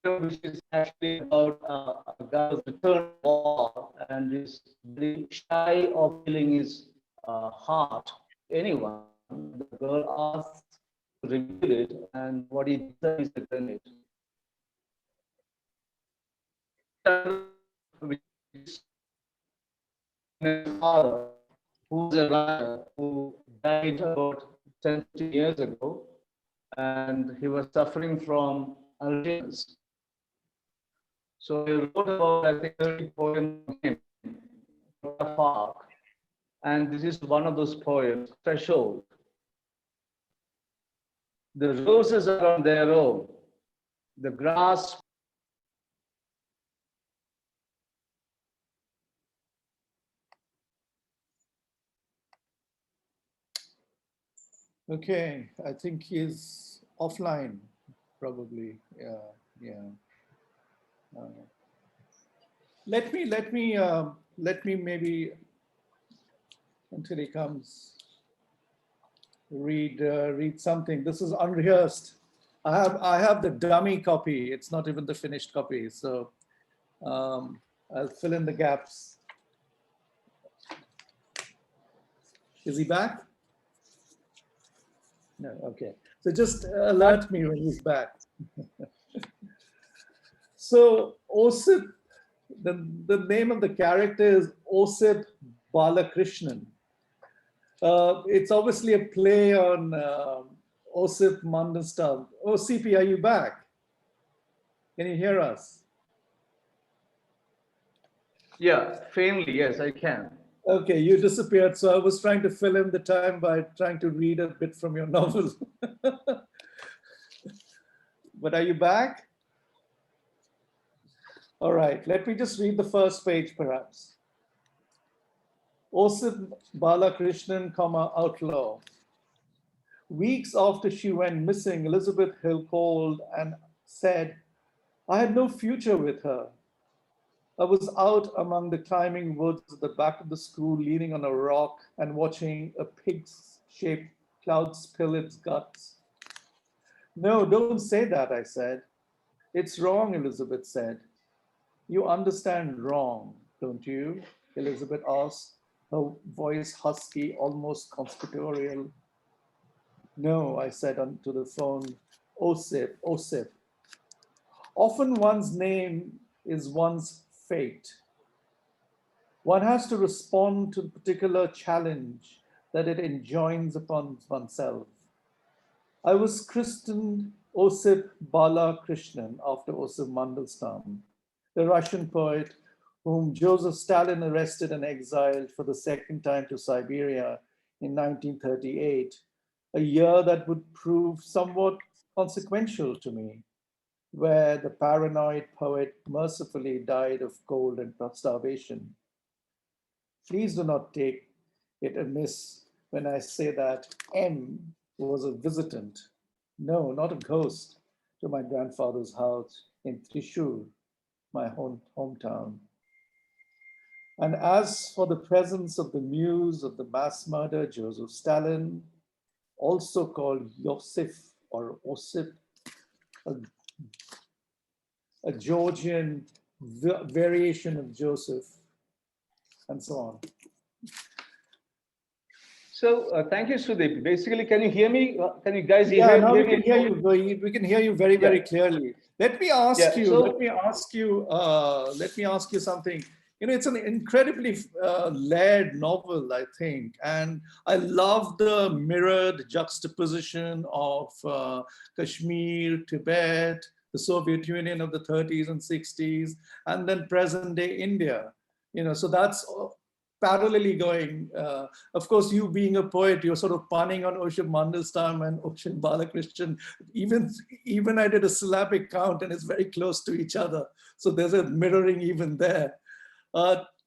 Which is actually about a guy's return to war and is very shy of feeling his heart. Anyone, the girl asks to reveal it, and what he does is a grenade. My father, who's a writer who died about 10 years ago, and he was suffering from Alzheimer's. So I wrote about, I think, 30 poems on him, Park, and this is one of those poems, Threshold. The roses are on their own, the grass Okay, I think he's offline, probably. Yeah, yeah. Let me maybe until he comes read something. This is unrehearsed. I have the dummy copy. It's not even the finished copy. So I'll fill in the gaps. Is he back? No, okay. So just alert me when he's back. So Osip, the name of the character is Osip Balakrishnan. It's obviously a play on Osip Mandelstam. Oh, CP, are you back? Can you hear us? Yeah, faintly, yes, I can. Okay, you disappeared. So I was trying to fill in the time by trying to read a bit from your novel. But are you back? All right, let me just read the first page, perhaps. Osip Balakrishnan, outlaw. Weeks after she went missing, Elizabeth Hill called and said, I had no future with her. I was out among the climbing woods at the back of the school, leaning on a rock and watching a pig-shaped cloud spill its guts. No, don't say that, I said. It's wrong, Elizabeth said. You understand wrong, don't you? Elizabeth asked, her voice husky, almost conspiratorial. No, I said onto the phone, Osip, Osip. Often one's name is one's fate. One has to respond to the particular challenge that it enjoins upon oneself. I was christened Osip Balakrishnan after Osip Mandelstam, the Russian poet whom Joseph Stalin arrested and exiled for the second time to Siberia in 1938, a year that would prove somewhat consequential to me, where the paranoid poet mercifully died of cold and starvation. Please do not take it amiss when I say that M was a visitant, no, not a ghost, to my grandfather's house in Trishur, my hometown. And as for the presence of the muse of the mass murder, Joseph Stalin, also called Yosif or Osip, a Georgian variation of Joseph, and so on. So thank you, Sudeep. Basically, can you hear me? Can you guys Yeah, hear, now hear we can me? hear you. We can hear you very, very clearly. Let me ask you. Let me ask you something. You know, it's an incredibly layered novel, I think, and I love the mirrored juxtaposition of Kashmir, Tibet, the Soviet Union of the 30s and 60s, and then present-day India. You know, so that's parallelly going. Of course, you being a poet, you're sort of punning on Osip Mandelstam and Osip Balakrishnan. Even I did a syllabic count, and it's very close to each other. So there's a mirroring even there.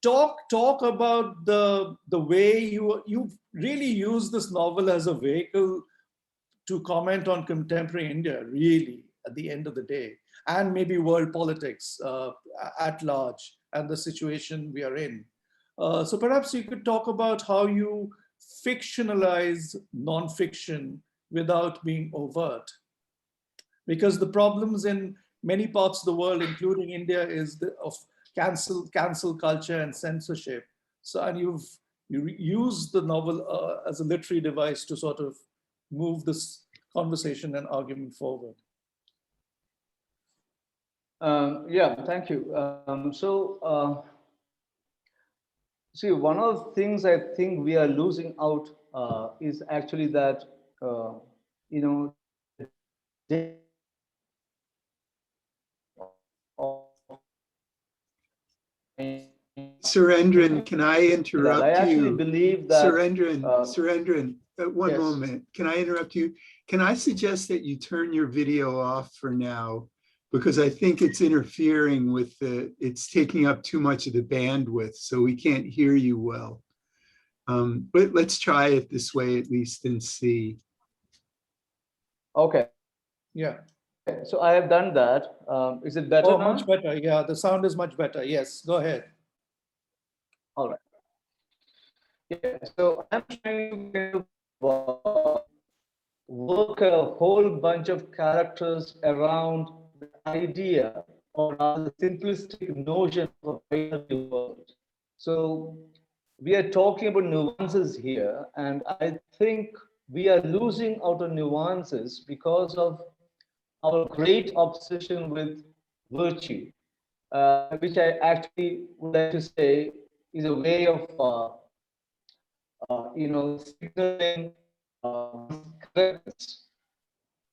Talk about the way you really use this novel as a vehicle to comment on contemporary India, really, at the end of the day, and maybe world politics at large and the situation we are in. So perhaps you could talk about how you fictionalize nonfiction without being overt. Because the problems in many parts of the world, including India, is of cancel culture and censorship. So, and you use the novel as a literary device to sort of move this conversation and argument forward. Yeah, thank you. See, one of the things I think we are losing out is actually that, you know, Surendran, can I interrupt you? I actually believe that Surendran, one yes. moment. Can I interrupt you? Can I suggest that you turn your video off for now? Because I think it's interfering with it's taking up too much of the bandwidth, so we can't hear you well. But let's try it this way at least and see. Okay. Yeah. So I have done that. Is it better Oh, now? much better. Yeah, the sound is much better. Yes, go ahead. All right. Yeah. So I'm trying to work a whole bunch of characters around the idea or rather the simplistic notion of a binary world. So we are talking about nuances here, and I think we are losing out on nuances because of our great obsession with virtue, which I actually would like to say is a way of, signaling correctness.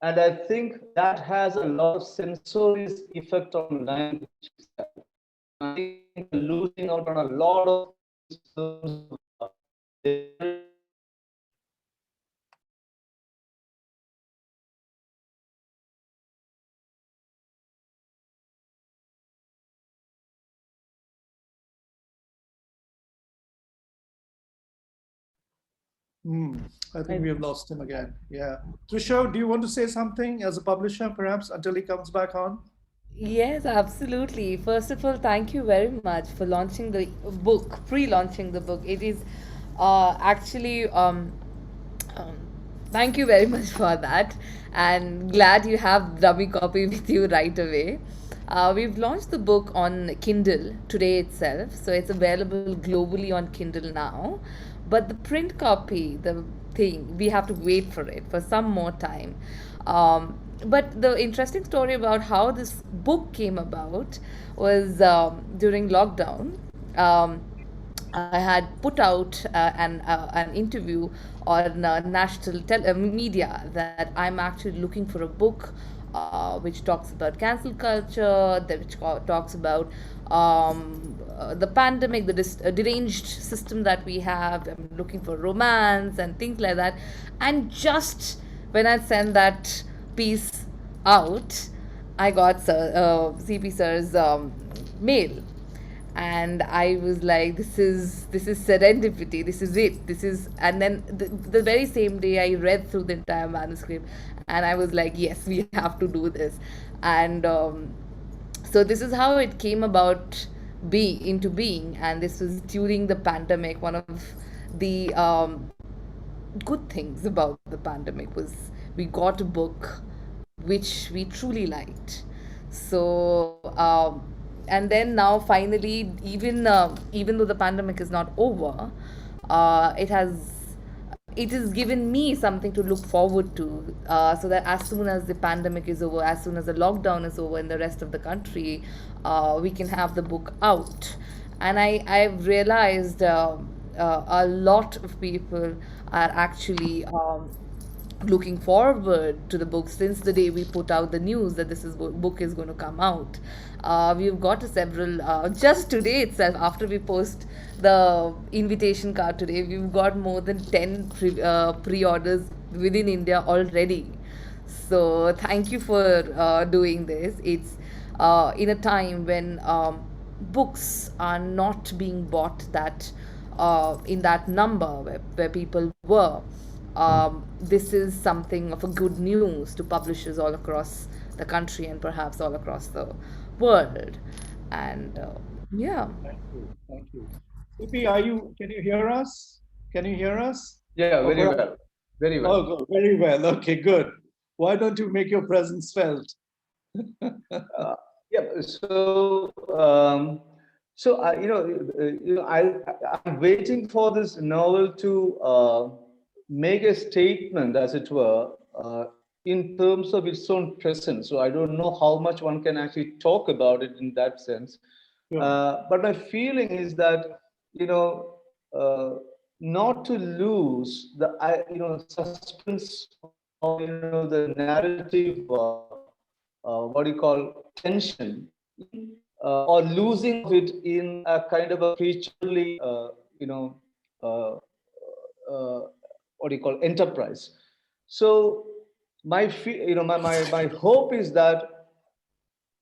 And I think that has a lot of censorious effect on language itself. I think we're losing out on a lot of terms of I think we have lost him again. Yeah. Trisha, do you want to say something as a publisher, perhaps, until he comes back on? Yes, absolutely. First of all, thank you very much for launching the book, pre-launching the book. It is actually um, thank you very much for that, and glad you have dummy copy with you right away. We've launched the book on Kindle today itself, so it's available globally on Kindle now. But the print copy, the thing, we have to wait for it for some more time. But the interesting story about how this book came about was during lockdown. I had put out an interview on national media that I'm actually looking for a book which talks about cancel culture, which talks about the pandemic, the deranged system that we have. I'm looking for romance and things like that. And just when I sent that piece out, I got CP sir's mail, and I was like, this is serendipity, this is it, this is. And then the very same day I read through the entire manuscript, and I was like, yes, we have to do this. And so this is how it came about, be into being. And this was during the pandemic. One of the good things about the pandemic was we got a book which we truly liked. So and then now finally, even though the pandemic is not over, it has given me something to look forward to, so that as soon as the pandemic is over, as soon as the lockdown is over in the rest of the country, we can have the book out. And I've realized a lot of people are actually looking forward to the book since the day we put out the news that this book is going to come out. We've got several, just today itself, after we post the invitation card today, we've got more than 10 pre-orders within India already. So thank you for doing this. It's in a time when books are not being bought that in that number where people were. This is something of a good news to publishers all across the country and perhaps all across the world. And yeah. Thank you. Thank you. CP, are you, can you hear us? Can you hear us? Yeah, Or very perhaps- well. Very well. Oh, good. Very well. Okay, good. Why don't you make your presence felt? Yeah. So I'm waiting for this novel to make a statement, as it were, in terms of its own presence. So I don't know how much one can actually talk about it in that sense. Sure. But my feeling is that, not to lose the suspense or the narrative, what do you call, tension, or losing of it in a kind of a creaturely, uh, what do you call, enterprise. So my hope is that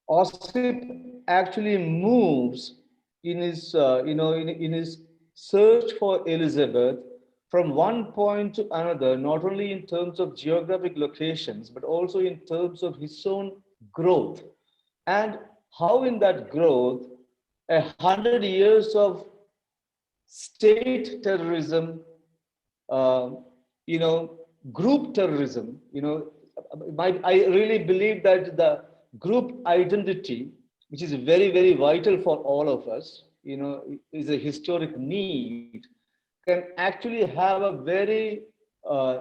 Osip actually moves in his in his search for Elizabeth from one point to another, not only in terms of geographic locations, but also in terms of his own growth, and how in that growth, 100 years of state terrorism, uh, group terrorism, I really believe that the group identity, which is very, very vital for all of us, is a historic need, can actually have a very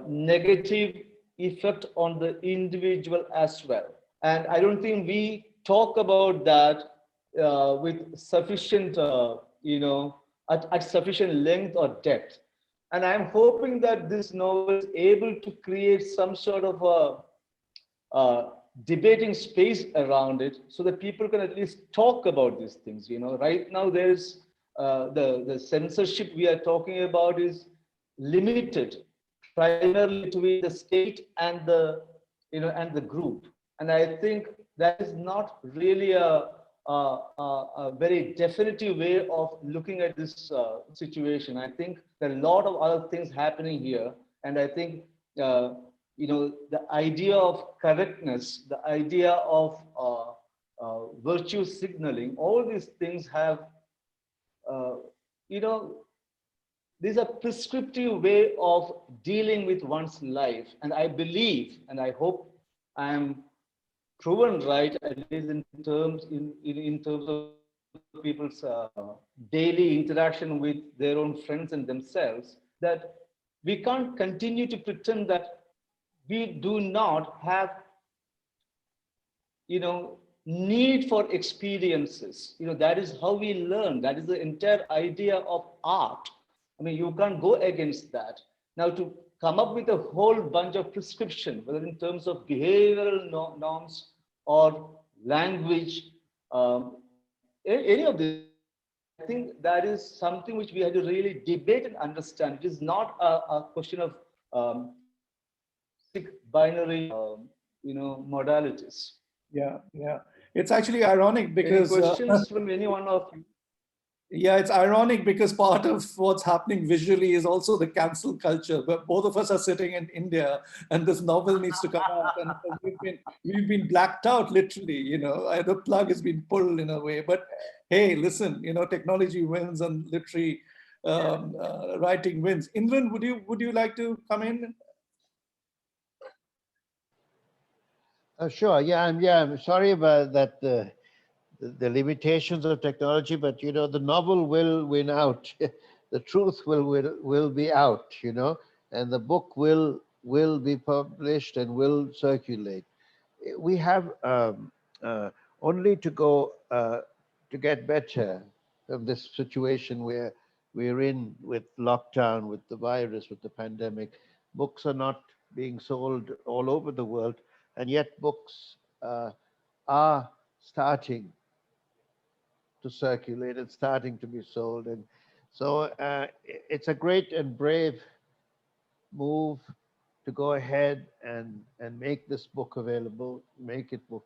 negative effect on the individual as well. And I don't think we talk about that with sufficient, at sufficient length or depth. And I'm hoping that this novel is able to create some sort of a debating space around it, so that people can at least talk about these things. Right now there's the censorship we are talking about is limited primarily between the state and the group. And I think that is not really a very definitive way of looking at this situation. I think there are a lot of other things happening here, and I think the idea of correctness, the idea of virtue signaling, all these things have, these are prescriptive way of dealing with one's life. And I believe, and I hope I am proven right, at least in terms of people's daily interaction with their own friends and themselves, that we can't continue to pretend that we do not have, need for experiences. That is how we learn. That is the entire idea of art. I mean, you can't go against that. Now, to come up with a whole bunch of prescription, whether in terms of behavioral norms or language, any of this, I think that is something which we have to really debate and understand. It is not a question of binary, modalities. Yeah, yeah. It's actually ironic because any questions from any one of you? Yeah, it's ironic because part of what's happening visually is also the cancel culture. But both of us are sitting in India, and this novel needs to come out, and we've been blacked out literally. The plug has been pulled in a way. But hey, listen, technology wins, and literary writing wins. Indran, would you like to come in? Sure. Yeah, I'm sorry about that. The limitations of technology, but the novel will win out. The truth will be out, and the book will be published and will circulate. We have only to go to get better of this situation where we're in with lockdown, with the virus, with the pandemic. Books are not being sold all over the world, and yet books are starting to circulate and starting to be sold. And so it's a great and brave move to go ahead and make this book available, make it book,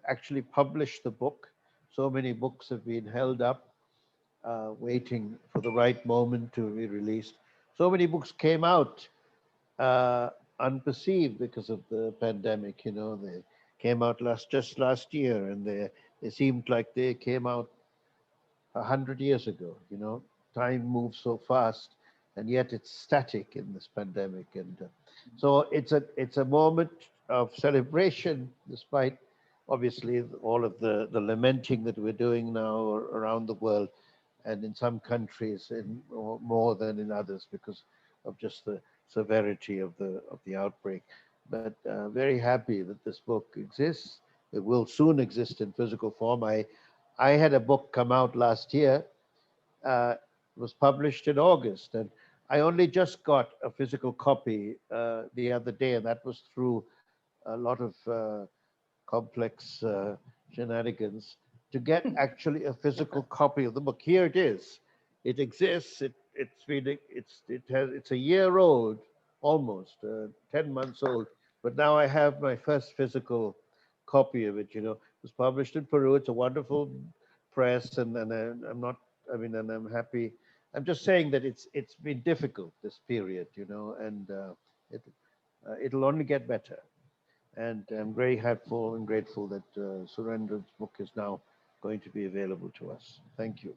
actually publish the book. So many books have been held up, waiting for the right moment to be released. So many books came out unperceived because of the pandemic. They came out just last year, and they seemed like they came out 100 years ago. Time moves so fast, and yet it's static in this pandemic. And so it's a moment of celebration, despite obviously all of the lamenting that we're doing now around the world, and in some countries more than in others because of just the severity of the outbreak. But very happy that this book exists. It will soon exist in physical form. I had a book come out last year. It was published in August, and I only just got a physical copy the other day, and that was through a lot of complex shenanigans to get actually a physical copy of the book. Here it is. It exists. It's a year old, almost 10 months old. But now I have my first physical copy of it. It was published in Peru. It's a wonderful press, and I'm not. And I'm happy I'm just saying that it's been difficult, this period, you know, and it'll only get better. And I'm very happy and grateful that Surendran's book is now going to be available to us. Thank you.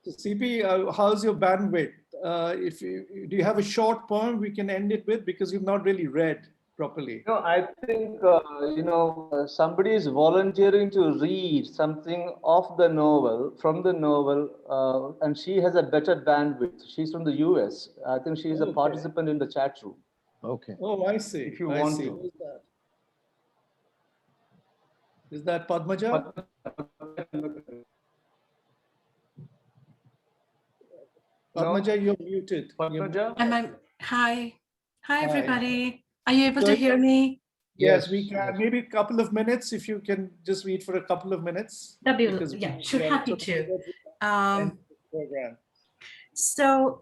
So CP, how's your bandwidth? Do you have a short poem we can end it with, because you've not really read properly? No, I think somebody is volunteering to read something of the novel, from the novel, and she has a better bandwidth. She's from the US. I think she is a participant in the chat room. Okay. Oh, I see. If you I want see. to. Is that Padmaja? Padmaja, you're muted. Padmaja? Hi. Hi, Hi. everybody. Are you able So to hear me? Yes, we can. Maybe a couple of minutes, if you can just read for a couple of minutes. Yeah, sure, happy to. Program. So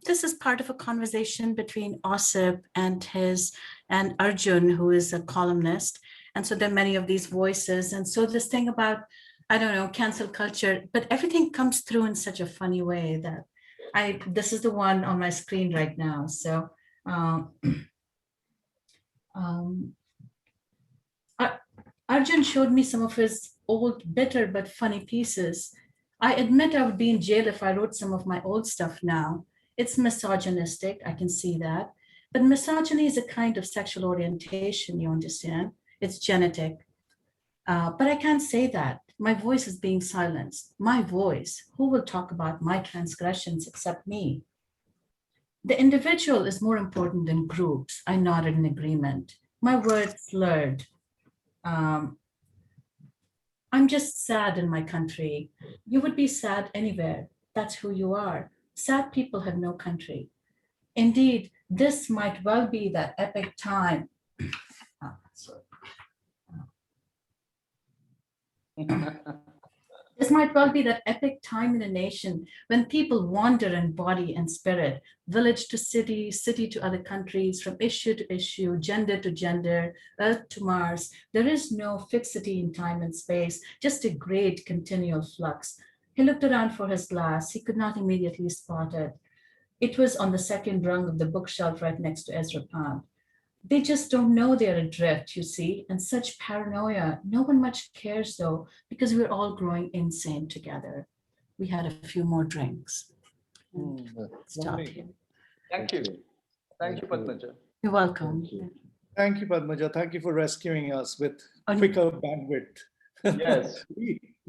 this is part of a conversation between Osip and Arjun, who is a columnist. And so there are many of these voices. And so this thing about, I don't know, cancel culture, but everything comes through in such a funny way that this is the one on my screen right now. So Arjun showed me some of his old, bitter but funny pieces. I admit I would be in jail if I wrote some of my old stuff now. It's misogynistic, I can see that. But misogyny is a kind of sexual orientation, you understand? It's genetic. But I can't say that. My voice is being silenced. My voice. Who will talk about my transgressions except me? The individual is more important than groups. I nodded in agreement. My words slurred. I'm just sad in my country. You would be sad anywhere. That's who you are. Sad people have no country. Indeed, this might well be that epic time. This might well be that epic time in a nation when people wander in body and spirit, village to city, city to other countries, from issue to issue, gender to gender, Earth to Mars. There is no fixity in time and space, just a great continual flux. He looked around for his glass. He could not immediately spot it. It was on the second rung of the bookshelf right next to Ezra Pound. They just don't know they're adrift, you see, and such paranoia. No one much cares though, because we're all growing insane together. We had a few more drinks. Stop here. Thank you. Thank you, Padmaja. You're welcome. Thank you, Padmaja. Thank you for rescuing us with quicker bandwidth. Yes.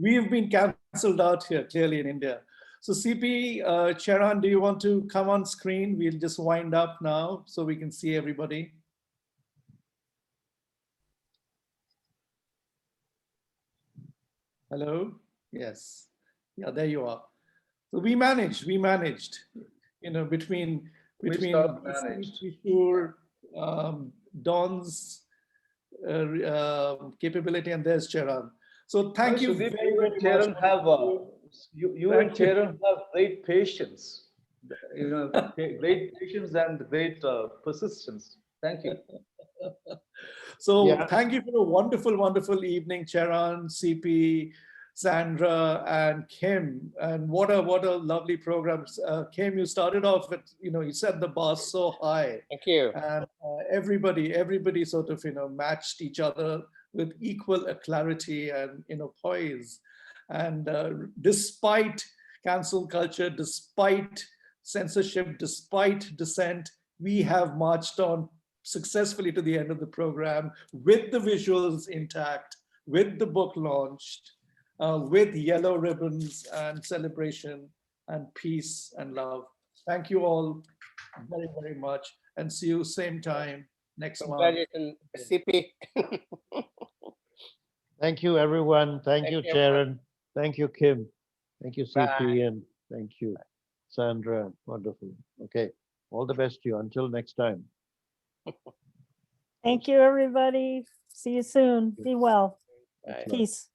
we have been cancelled out here, clearly in India. So CP, Cheran, do you want to come on screen? We'll just wind up now so we can see everybody. Hello? Yes. Yeah, there you are. So we managed, you know, between sure, Don's capability, and there's Cheran. So thank you Sudeep, very, very Cheran much. You and Cheran have great patience, you know, great patience and great persistence. Thank you. So thank you for a wonderful, wonderful evening, Cheran, CP, Sandra, and Kim. And what a lovely program. Kim, you started off with, you know, you set the bar so high. Thank you. And everybody sort of, you know, matched each other with equal clarity and, you know, poise. And despite cancel culture, despite censorship, despite dissent, we have marched on successfully to the end of the program with the visuals intact, with the book launched, with yellow ribbons and celebration and peace and love. Thank you all very, very much, and see you same time next month. Congratulations, CP. Thank you, everyone. Thank you, Cheran. Thank you, Kim. Thank you, CP, and thank you, Sandra. Wonderful. Okay. All the best to you. Until next time. Thank you, everybody. See you soon. Be well. Bye. Peace.